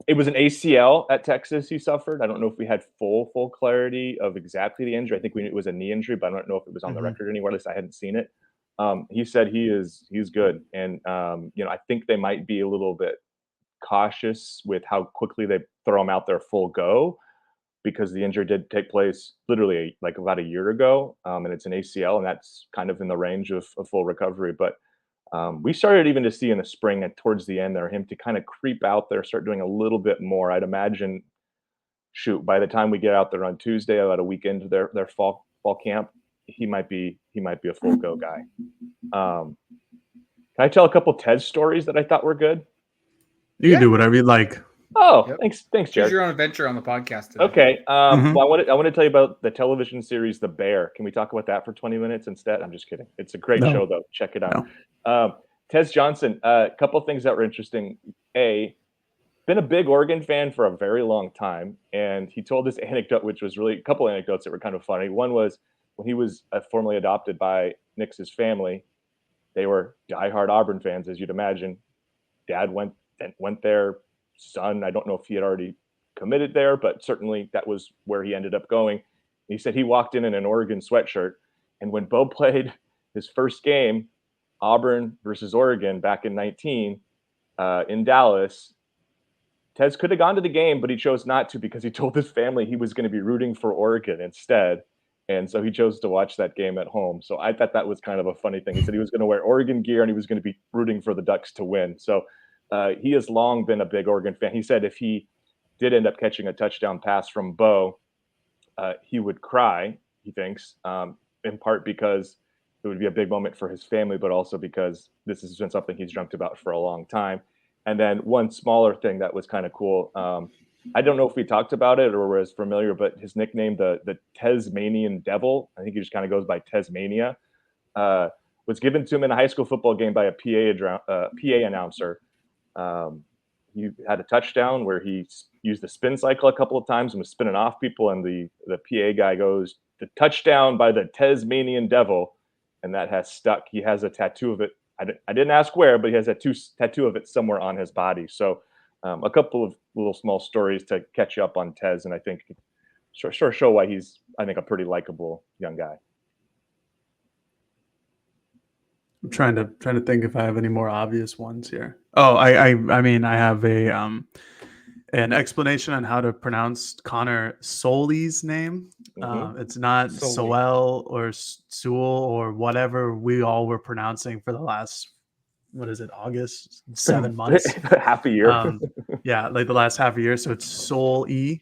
It was an ACL at Texas he suffered. I don't know if we had full clarity of exactly the injury. I think it was a knee injury, but I don't know if it was on the record anywhere. At least I hadn't seen it. He said he's good. And, I think they might be a little bit cautious with how quickly they throw him out there full go, because the injury did take place literally like about a year ago, and it's an ACL, and that's kind of in the range of full recovery. But we started even to see in the spring and towards the end there him to kind of creep out there, start doing a little bit more. I'd imagine, by the time we get out there on Tuesday, about a week into their fall camp, he might be a full go guy. Can I tell a couple TED stories that I thought were good? You can do whatever you'd like. Oh, yep. Thanks, Jared. Choose your own adventure on the podcast today. Okay. Well, I want to tell you about the television series The Bear. Can we talk about that for 20 minutes instead? I'm just kidding. It's a great show, though. Check it out. Tez Johnson, a couple of things that were interesting. Been a big Oregon fan for a very long time, and he told this anecdote, which was really a couple of anecdotes that were kind of funny. One was when he was formally adopted by Nix's family. They were diehard Auburn fans, as you'd imagine. Dad went there. Son, I don't know if he had already committed there, but certainly that was where he ended up going. He said he walked in an Oregon sweatshirt, and when Bo played his first game, Auburn versus Oregon back in 19 in Dallas, Tez could have gone to the game, but he chose not to because he told his family he was going to be rooting for Oregon instead. And so he chose to watch that game at home. So I thought that was kind of a funny thing. He said he was going to wear Oregon gear and he was going to be rooting for the Ducks to win. So he has long been a big Oregon fan. He said if he did end up catching a touchdown pass from Bo, he would cry, he thinks, in part because it would be a big moment for his family, but also because this has been something he's dreamt about for a long time. And then one smaller thing that was kind of cool. I don't know if we talked about it or was familiar, but his nickname, the Tasmanian Devil, I think he just kind of goes by Tasmania, was given to him in a high school football game by a PA announcer. He had a touchdown where he used the spin cycle a couple of times and was spinning off people, and the PA guy goes, the touchdown by the Tasmanian Devil, and that has stuck. He has a tattoo of it. I didn't ask where, but he has a tattoo of it somewhere on his body. So a couple of little small stories to catch you up on Tez, and I think show why he's, I think, a pretty likable young guy. I'm trying to think if I have any more obvious ones here. Oh, I mean, I have an explanation on how to pronounce Connor Soley's name. It's not Soel or Sewell or whatever we all were pronouncing for the last, what is it, August, 7 months, half a year. Yeah, like the last half a year. So it's Sol-E.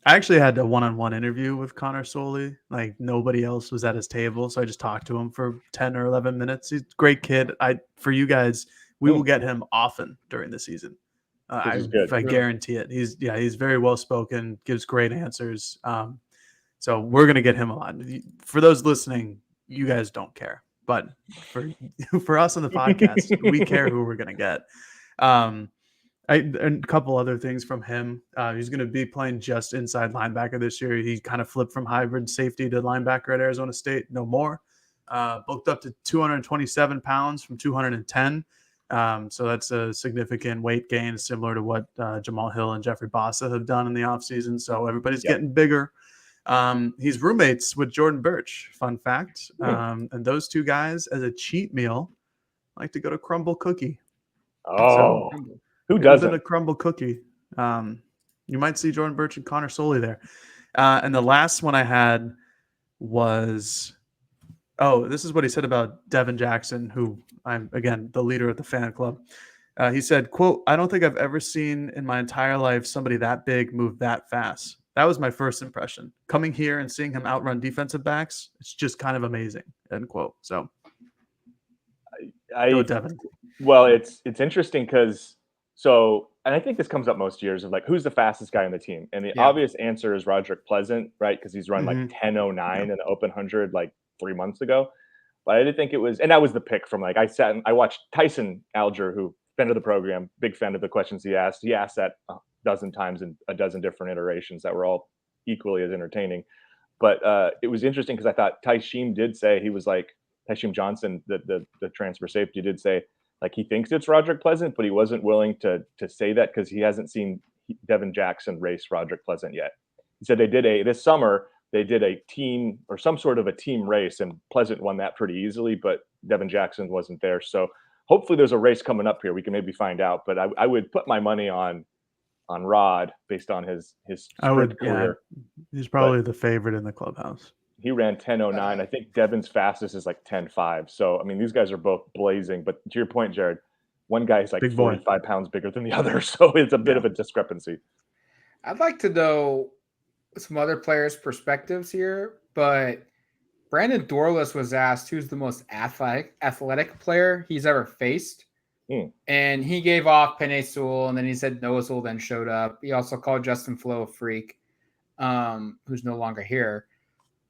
I actually had a one-on-one interview with Connor Soley. Like nobody else was at his table, so I just talked to him for 10 or 11 minutes. He's a great kid. For you guys, we will get him often during the season. I guarantee it. He's very well spoken, gives great answers. So we're gonna get him a lot. For those listening, you guys don't care, but for us on the podcast, we care who we're gonna get. And a couple other things from him. He's going to be playing just inside linebacker this year. He kind of flipped from hybrid safety to linebacker at Arizona State. No more. Bulked up to 227 pounds from 210. So that's a significant weight gain, similar to what Jamal Hill and Jeffrey Bossa have done in the offseason. So everybody's getting bigger. He's roommates with Jordan Birch. Fun fact. And those two guys, as a cheat meal, like to go to Crumble Cookie. Oh. So, who doesn't? A crumble cookie. You might see Jordan Birch and Connor Soley there. And the last one I had was, this is what he said about Devin Jackson, who I'm, again, the leader of the fan club. He said, quote, "I don't think I've ever seen in my entire life somebody that big move that fast. That was my first impression. Coming here and seeing him outrun defensive backs, it's just kind of amazing," end quote. So go Devin. Well, it's interesting because and I think this comes up most years of like, who's the fastest guy on the team? And the obvious answer is Roderick Pleasant, right? Because he's run like 10:09 in the Open 100 like 3 months ago. But I didn't think it was, and that was the pick from like, I watched Tyson Alger, who friend of the program, big fan of the questions he asked. He asked that a dozen times in a dozen different iterations that were all equally as entertaining. But it was interesting because I thought Tysheem did say, he was like, Tysheem Johnson, the transfer safety, did say, like, he thinks it's Roderick Pleasant, but he wasn't willing to say that because he hasn't seen Devin Jackson race Roderick Pleasant yet. He said this summer they did a team or some sort of a team race, and Pleasant won that pretty easily, but Devin Jackson wasn't there. So hopefully there's a race coming up here. We can maybe find out, but I would put my money on Rod based on his sprint career. He's probably the favorite in the clubhouse. He ran 10:09. I think Devin's fastest is like 10:05. So, I mean, these guys are both blazing. But to your point, Jared, one guy is like 45 pounds bigger than the other. So it's a bit of a discrepancy. I'd like to know some other players' perspectives here, but Brandon Dorlus was asked who's the most athletic player he's ever faced. And he gave off Penei Sewell, and then he said Noah Sewell then showed up. He also called Justin Flo a freak, who's no longer here.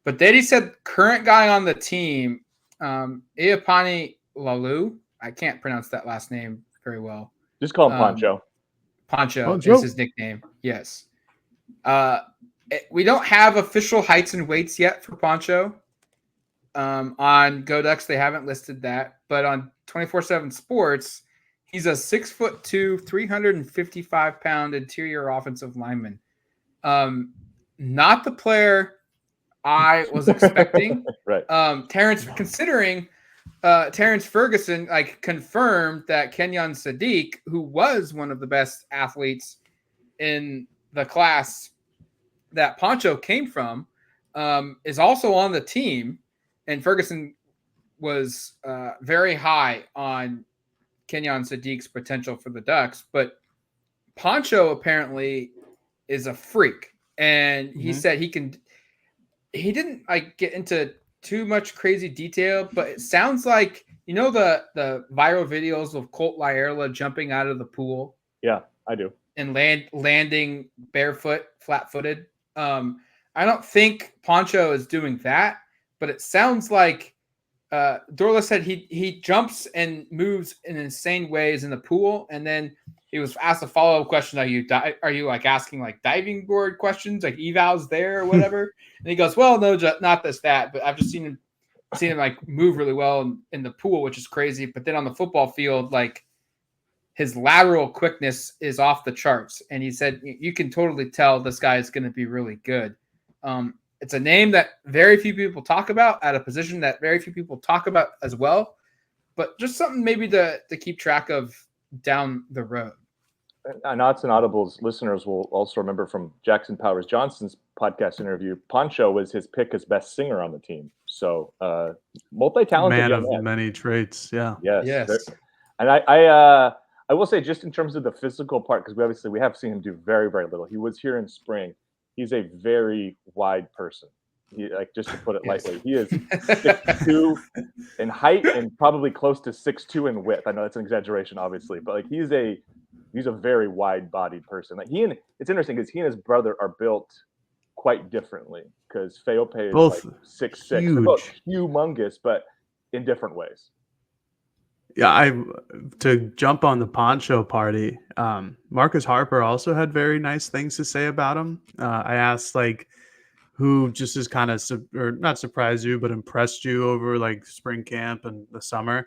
But then he said current guy on the team, Iapani Lalu. I can't pronounce that last name very well. Just call him Poncho. Poncho is his nickname. Yes. We don't have official heights and weights yet for Poncho. On GoDucks, they haven't listed that. But on 24/7 Sports, he's a 6'2", 355-pound interior offensive lineman. Not the player I was expecting. Right. Terrence Ferguson confirmed that Kenyon Sadiq, who was one of the best athletes in the class that Poncho came from, is also on the team. And Ferguson was very high on Kenyon Sadiq's potential for the Ducks. But Poncho apparently is a freak. And he said he didn't get into too much crazy detail, but it sounds like, the viral videos of Colt Lyerla jumping out of the pool. Yeah, I do. And landing barefoot, flat-footed. I don't think Poncho is doing that, but it sounds like Dorla said he jumps and moves in insane ways in the pool, and then he was asked a follow-up question. Are you like asking like diving board questions, like evals there or whatever? And he goes, well, no, not that, but I've just seen him like move really well in the pool, which is crazy. But then on the football field, like his lateral quickness is off the charts. And he said, you can totally tell this guy is going to be really good. It's a name that very few people talk about at a position that very few people talk about as well, but just something maybe to keep track of down the road. And Autzen Audibles listeners will also remember from Jackson Powers Johnson's podcast interview, Poncho was his pick as best singer on the team. So multi-talented man young of many traits. Yeah. Yes. And I will say, just in terms of the physical part, because we have seen him do very, very little. He was here in spring. He's a very wide person. Just to put it lightly, he is 6'2" in height and probably close to 6'2" in width. I know that's an exaggeration, obviously, but like he's a very wide-bodied person. Like it's interesting because he and his brother are built quite differently. Because Feope is both like 6'6", huge. both humongous, but in different ways. Yeah, to jump on the Poncho party, Marcus Harper also had very nice things to say about him. I asked like who just is kind of or not surprised you, but impressed you over like spring camp and the summer.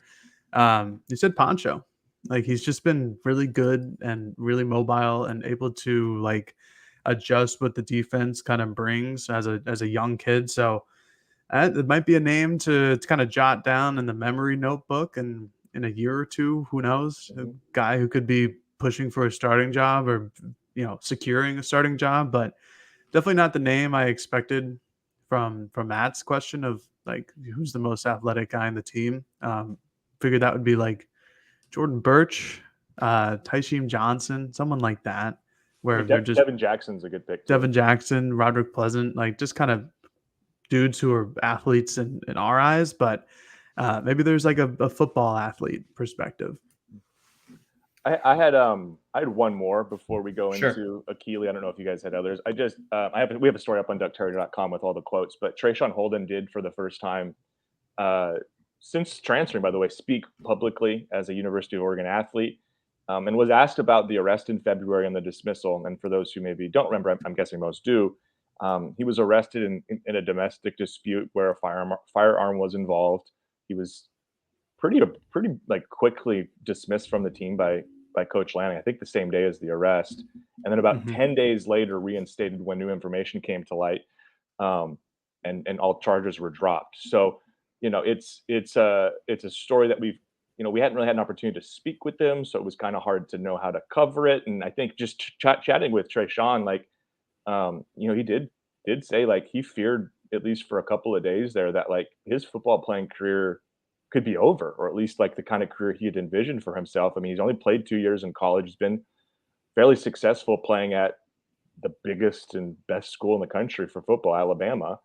He said Poncho. Like he's just been really good and really mobile and able to like adjust what the defense kind of brings as a young kid. So it might be a name to kind of jot down in the memory notebook, and in a year or two, who knows, a guy who could be pushing for a starting job or, securing a starting job, but definitely not the name I expected from Matt's question of like, who's the most athletic guy in the team. Figured that would be like Jordan Birch, Tysheem Johnson, someone like that, where they're just Devin Jackson's a good pick too. Devin Jackson, Roderick Pleasant, like just kind of dudes who are athletes in our eyes, but maybe there's like a football athlete perspective. I had one more before we go Sure. into Akili. I don't know if you guys had others. We have a story up on DuckTerrier.com with all the quotes, but Trayshawn Holden did for the first time since transferring, by the way, speak publicly as a University of Oregon athlete, and was asked about the arrest in February and the dismissal. And for those who maybe don't remember, I'm guessing most do. He was arrested in a domestic dispute where a firearm was involved. He was pretty like quickly dismissed from the team by Coach Lanning, I think the same day as the arrest, and then about 10 days later reinstated when new information came to light, and all charges were dropped. So it's a story that we hadn't really had an opportunity to speak with him, so it was kind of hard to know how to cover it. And I think just chatting with Trayshawn, like he did say like he feared, at least for a couple of days there, that like his football playing career could be over, or at least like the kind of career he had envisioned for himself. I mean, he's only played 2 years in college. He's been fairly successful playing at the biggest and best school in the country for football, Alabama.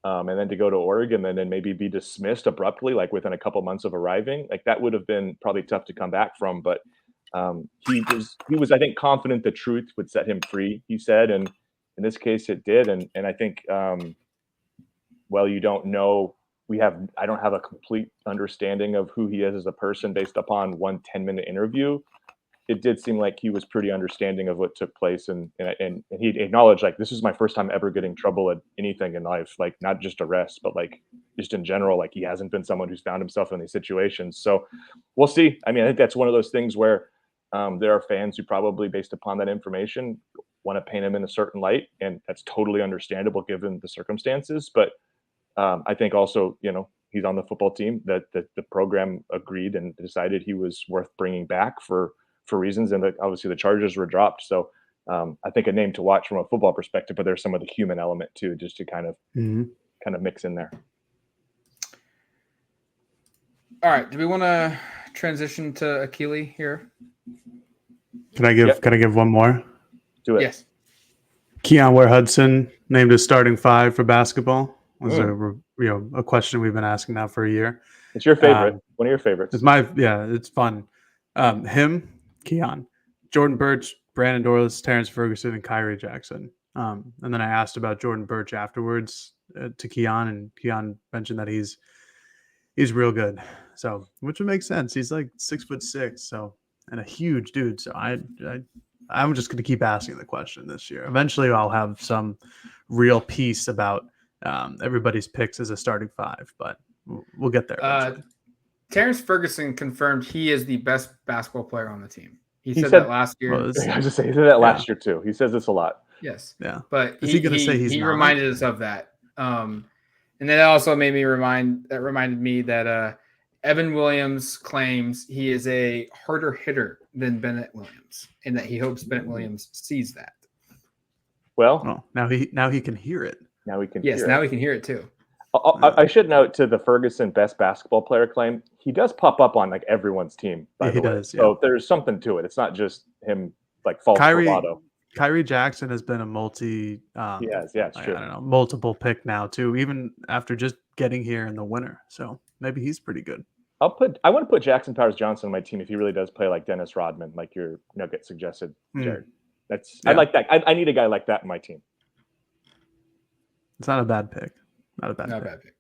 And then to go to Oregon and then maybe be dismissed abruptly, like within a couple months of arriving, like that would have been probably tough to come back from. But he was, I think, confident the truth would set him free, he said. And in this case, it did. And I think, you don't know. I don't have a complete understanding of who he is as a person based upon one 10-minute interview. It did seem like he was pretty understanding of what took place. And he acknowledged, like, this is my first time ever getting trouble at anything in life, like not just arrests, but like just in general, like he hasn't been someone who's found himself in these situations. So we'll see. I mean, I think that's one of those things where there are fans who probably, based upon that information, want to paint him in a certain light. And that's totally understandable given the circumstances. But I think also, he's on the football team that the program agreed and decided he was worth bringing back for reasons. And that obviously the charges were dropped. So I think a name to watch from a football perspective, but there's some of the human element too, just to kind of mix in there. All right. Do we want to transition to Akili here? Can I give one more? Do it. Yes. Keon Ware-Hudson named as starting 5 for basketball. Was a question we've been asking now for a year. It's your favorite. One of your favorites. It's fun. Him, Keon, Jordan Birch, Brandon Dorlus, Terrence Ferguson, and Kyrie Jackson. And then I asked about Jordan Birch afterwards to Keon, and Keon mentioned that he's real good. So, which would make sense. He's like 6'6", so and a huge dude. So I'm just going to keep asking the question this year. Eventually, I'll have some real piece about everybody's picks as a starting five, but we'll get there eventually. Terrence Ferguson confirmed he is the best basketball player on the team. He said said that last year. I was just saying, he said that last year too. He says this a lot. Yes. Yeah. But is he going to say he's he not? reminded us of that. And that also made me reminded me that Evan Williams claims he is a harder hitter than Bennett Williams, and that he hopes Bennett Williams sees that. Well, now he can hear it. Now we can. Yes, hear now it. we can hear it too. I should note to the Ferguson best basketball player claim, he does pop up on like everyone's team. By the way, does. So Yeah. there's something to it. It's not just him like false bravado. Kyrie Jackson has been a multiple pick now too, even after just getting here in the winter. So maybe he's pretty good. I want to put Jackson Powers Johnson on my team if he really does play like Dennis Rodman, like your Nugget suggested, Jared. I like that. I need a guy like that in my team. It's not a bad pick. Not a bad pick.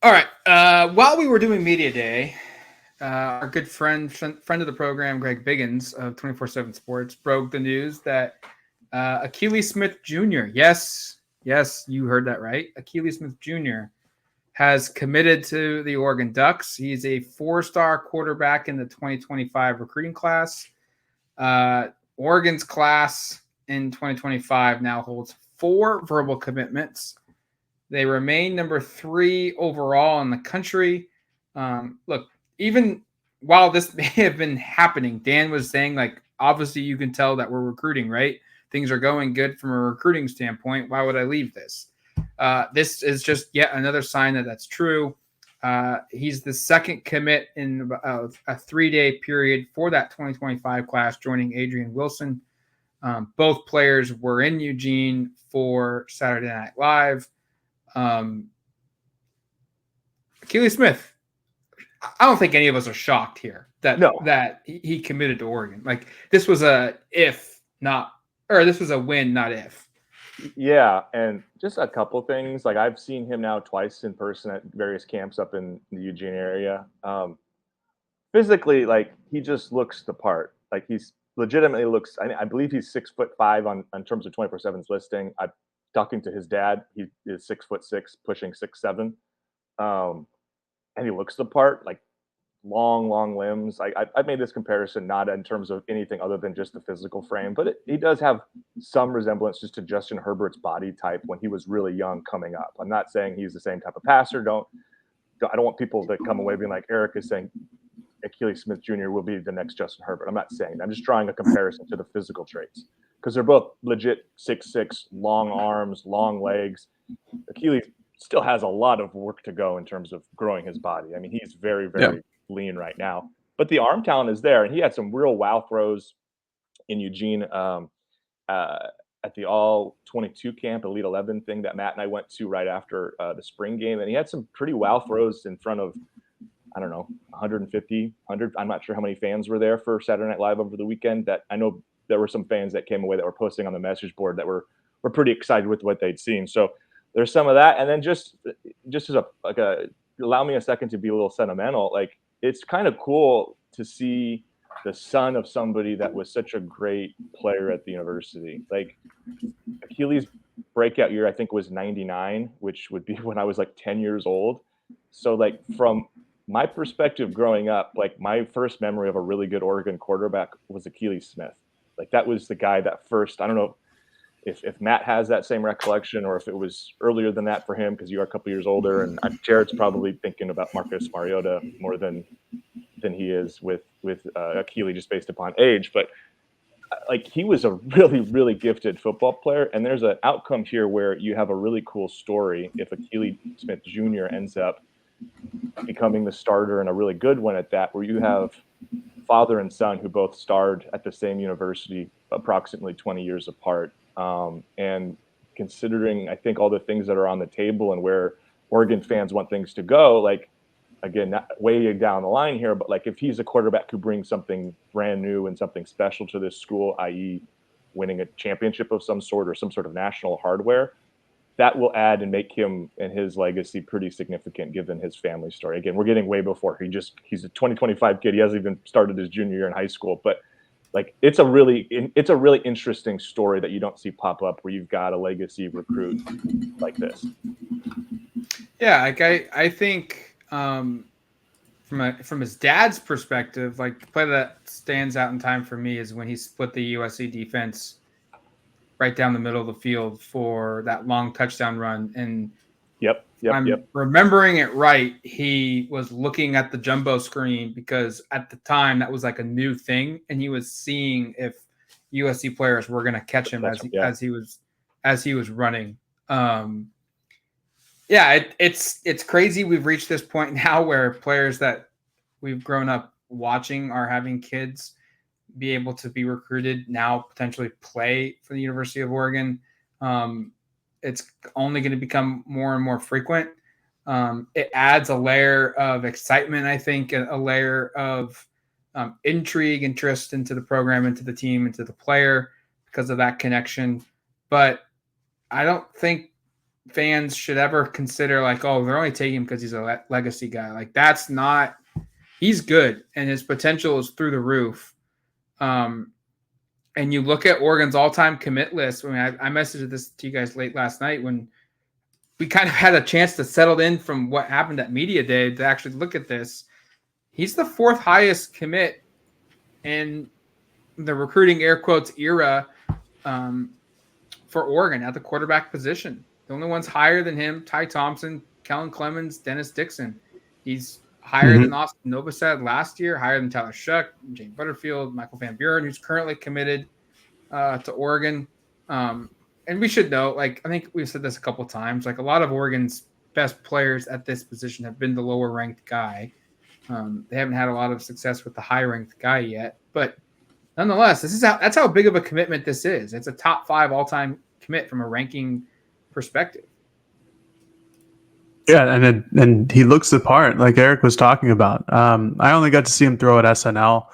All right. While we were doing media day, our good friend of the program, Greg Biggins of 24/7 Sports, broke the news that Akili Smith Jr. Yes, you heard that right. Akili Smith Jr. has committed to the Oregon Ducks. He's a 4-star quarterback in the 2025 recruiting class. Oregon's class in 2025 now holds 4 verbal commitments. They remain number 3 overall in the country. Look, even while this may have been happening, Dan was saying, like, obviously you can tell that we're recruiting, right? Things are going good from a recruiting standpoint. Why would I leave this? This is just yet another sign that that's true. He's the second commit in a 3-day period for that 2025 class, joining Adrian Wilson. Both players were in Eugene for Saturday Night Live. Akili Smith, I don't think any of us are shocked here that he committed to Oregon. Like, this was a win, not if. Yeah, and just a couple things. Like, I've seen him now twice in person at various camps up in the Eugene area. Physically, like, he just looks the part. Like, he's legitimately looks. I believe he's 6'5" on terms of 24/7's listing. I'm talking to his dad. He is 6'6", pushing 6'7", and he looks the part. Like, long limbs. I made this comparison not in terms of anything other than just the physical frame, but he does have some resemblance just to Justin Herbert's body type when he was really young coming up. I'm not saying he's the same type of passer. I don't want people to come away being like Erik is saying Akili Smith Jr. will be the next Justin Herbert. I'm not saying that. I'm just drawing a comparison to the physical traits because they're both legit 6'6", long arms, long legs. Akili still has a lot of work to go in terms of growing his body. I mean, he's very, very lean right now, but the arm talent is there, and he had some real wow throws in Eugene at the All 22 camp, Elite 11 thing that Matt and I went to right after the spring game, and he had some pretty wow throws in front of, I don't know, 150, 100. I'm not sure how many fans were there for Saturday Night Live over the weekend. That I know there were some fans that came away that were posting on the message board that were pretty excited with what they'd seen. So there's some of that, and then just as allow me a second to be a little sentimental. Like, it's kind of cool to see the son of somebody that was such a great player at the university. Like, Akili's breakout year, I think, was 99, which would be when I was like 10 years old. So, like, from my perspective growing up, like, my first memory of a really good Oregon quarterback was Akili Smith. Like, that was the guy that first, I don't know if Matt has that same recollection or if it was earlier than that for him because you are a couple years older, and Jared's probably thinking about Marcus Mariota more than he is with Akili just based upon age. But like, he was a really, really gifted football player, and there's an outcome here where you have a really cool story if Akili Smith Jr. ends up becoming the starter and a really good one at that, where you have father and son who both starred at the same university approximately 20 years apart. And considering, I think, all the things that are on the table and where Oregon fans want things to go, like, again, not way down the line here, but like, if he's a quarterback who brings something brand new and something special to this school, i.e. winning a championship of some sort or some sort of national hardware, that will add and make him and his legacy pretty significant given his family story. Again, we're getting way before he's a 2025 kid. He hasn't even started his junior year in high school, but like it's a really interesting story that you don't see pop up where you've got a legacy recruit like this. Yeah, like I think from his dad's perspective, like the play that stands out in time for me is when he split the USC defense right down the middle of the field for that long touchdown run. And I'm remembering it right, he was looking at the jumbo screen because at the time that was like a new thing, and he was seeing if USC players were going to catch him as he was running. It's crazy. We've reached this point now where players that we've grown up watching are having kids be able to be recruited now, potentially play for the University of Oregon. It's only going to become more and more frequent. It adds a layer of excitement, I think, a layer of intrigue, interest into the program, into the team, into the player because of that connection. But I don't think fans should ever consider like, oh, they're only taking him because he's a legacy guy. Like that's not – he's good, and his potential is through the roof. And you look at Oregon's all-time commit list. I mean, I messaged this to you guys late last night when we kind of had a chance to settle in from what happened at Media Day to actually look at this. He's the fourth highest commit in the recruiting air quotes era for Oregon at the quarterback position. The only ones higher than him, Ty Thompson, Kellen Clemens, Dennis Dixon. He's higher than Austin Novosad last year, higher than Tyler Shuck, Jane Butterfield, Michael Van Buren, who's currently committed to Oregon. And we should know, like, I think we've said this a couple of times, like a lot of Oregon's best players at this position have been the lower ranked guy. They haven't had a lot of success with the high ranked guy yet, but nonetheless, that's how big of a commitment this is. It's a top 5 all-time commit from a ranking perspective. Yeah, and he looks the part, like Erik was talking about. I only got to see him throw at SNL,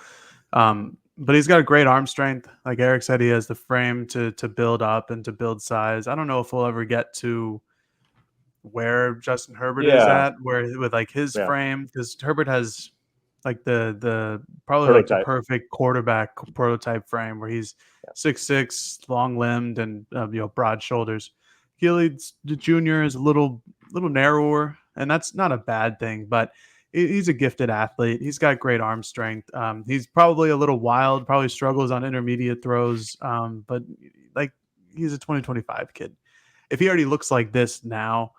but he's got a great arm strength. Like Erik said, he has the frame to build up and to build size. I don't know if we'll ever get to where Justin Herbert is at, where with like his frame, because Herbert has like the probably like the perfect quarterback prototype frame where he's 6'6", long limbed, and broad shoulders. Akili Jr. is a little narrower, and that's not a bad thing, but he's a gifted athlete. He's got great arm strength. He's probably a little wild, probably struggles on intermediate throws, but like he's a 2025 kid. If he already looks like this now,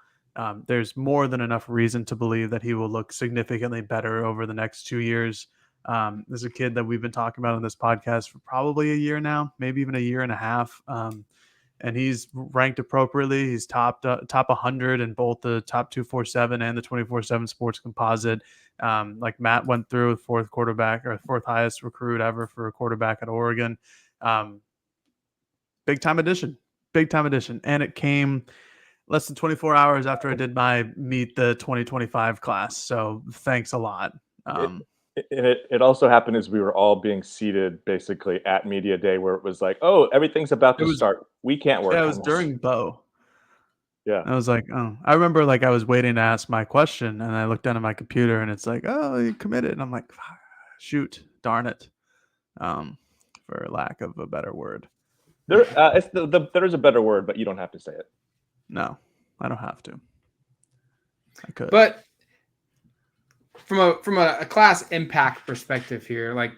there's more than enough reason to believe that he will look significantly better over the next 2 years. There's a kid that we've been talking about on this podcast for probably a year now, maybe even a year and a half. And he's ranked appropriately. He's top 100 in both the top 247 and the 24/7 Sports Composite. Like Matt went through, fourth highest recruit ever for a quarterback at Oregon. Big time addition. And it came less than 24 hours after I did my meet the 2025 class. So thanks a lot. It also happened as we were all being seated basically at Media Day, where it was like, oh, everything's about to start. We can't work. Yeah, it was during Bo. Yeah. I was like, oh, I remember like I was waiting to ask my question, and I looked down at my computer, and it's like, oh, you committed. And I'm like, shoot, darn it. For lack of a better word. There is a better word, but you don't have to say it. No, I don't have to. I could. But from a class impact perspective here, like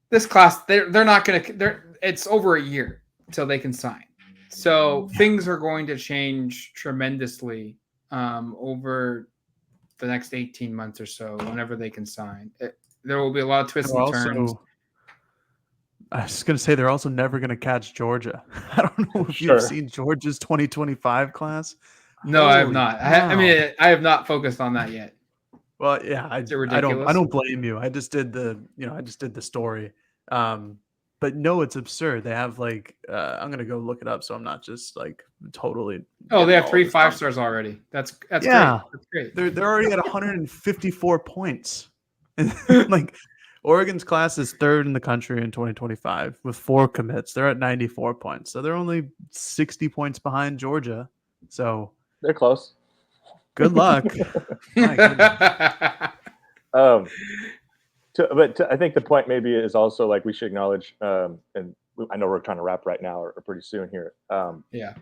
this class, they're not going to. It's over a year until they can sign, so things are going to change tremendously over the next 18 months or so. Whenever they can sign, there will be a lot of twists and turns. I was going to say they're also never going to catch Georgia. I don't know if you've seen Georgia's 2025 class. No, I have not. I mean, I have not focused on that yet. Well, yeah, I don't blame you. I just did the story. But no, it's absurd. They have like I'm gonna go look it up, so I'm not just like totally. Oh, they have 3 5-stars already. That's great. That's great. They're already at 154 points. Like Oregon's class is third in the country in 2025 with 4 commits. They're at 94 points. So they're only 60 points behind Georgia. So They're close. good luck. My goodness. I think the point maybe is also like we should acknowledge, and I know we're trying to wrap right now or pretty soon here. Yeah.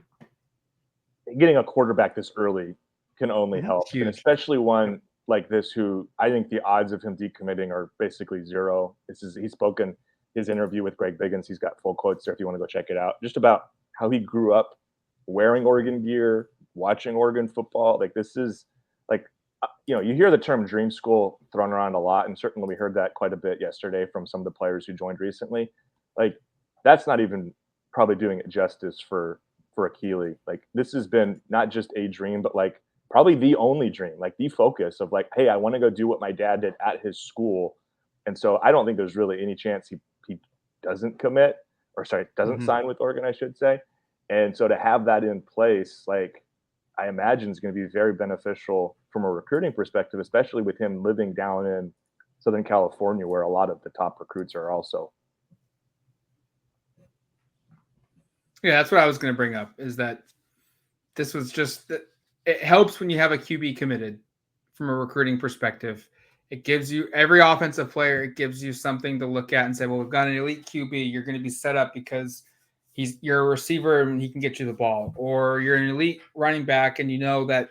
Getting a quarterback this early can only help, huge. and especially one like this who I think the odds of him decommitting are basically zero. He's spoken his interview with Greg Biggins. He's got full quotes there if you want to go check it out. Just about how he grew up wearing Oregon gear, watching Oregon football. Like this is like, you hear the term dream school thrown around a lot, and certainly we heard that quite a bit yesterday from some of the players who joined recently. Like that's not even probably doing it justice for Akili. Like this has been not just a dream, but like probably the only dream, like the focus of like, hey, I want to go do what my dad did at his school. And so I don't think there's really any chance he doesn't commit, or doesn't sign with Oregon, I should say. And so to have that in place, like I imagine is going to be very beneficial from a recruiting perspective, especially with him living down in Southern California, where a lot of the top recruits are also. Yeah, that's what I was going to bring up, is that this was just – it helps when you have a QB committed from a recruiting perspective. It gives you – every offensive player, it gives you something to look at and say, well, we've got an elite QB. You're going to be set up because you're a receiver and he can get you the ball. Or you're an elite running back and you know that,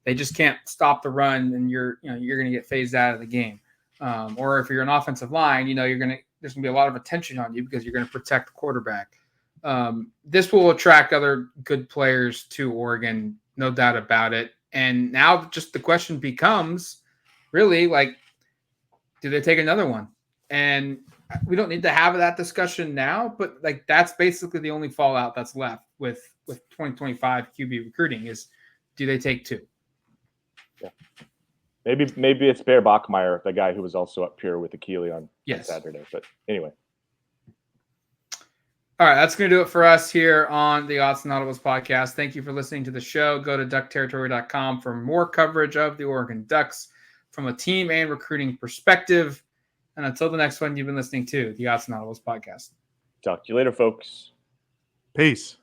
they just can't stop the run and you're going to get phased out of the game. Or if you're an offensive line, there's going to be a lot of attention on you because you're going to protect the quarterback. This will attract other good players to Oregon, no doubt about it. And now just the question becomes really like, do they take another one? And we don't need to have that discussion now, but like that's basically the only fallout that's left with 2025 QB recruiting is, do they take 2? Yeah. Maybe it's Bear Bachmeyer, the guy who was also up here with Akili on Saturday. But anyway. All right, that's going to do it for us here on the Autzen Audibles Podcast. Thank you for listening to the show. Go to duckterritory.com for more coverage of the Oregon Ducks from a team and recruiting perspective. And until the next one, you've been listening to the Autzen Audibles Podcast. Talk to you later, folks. Peace.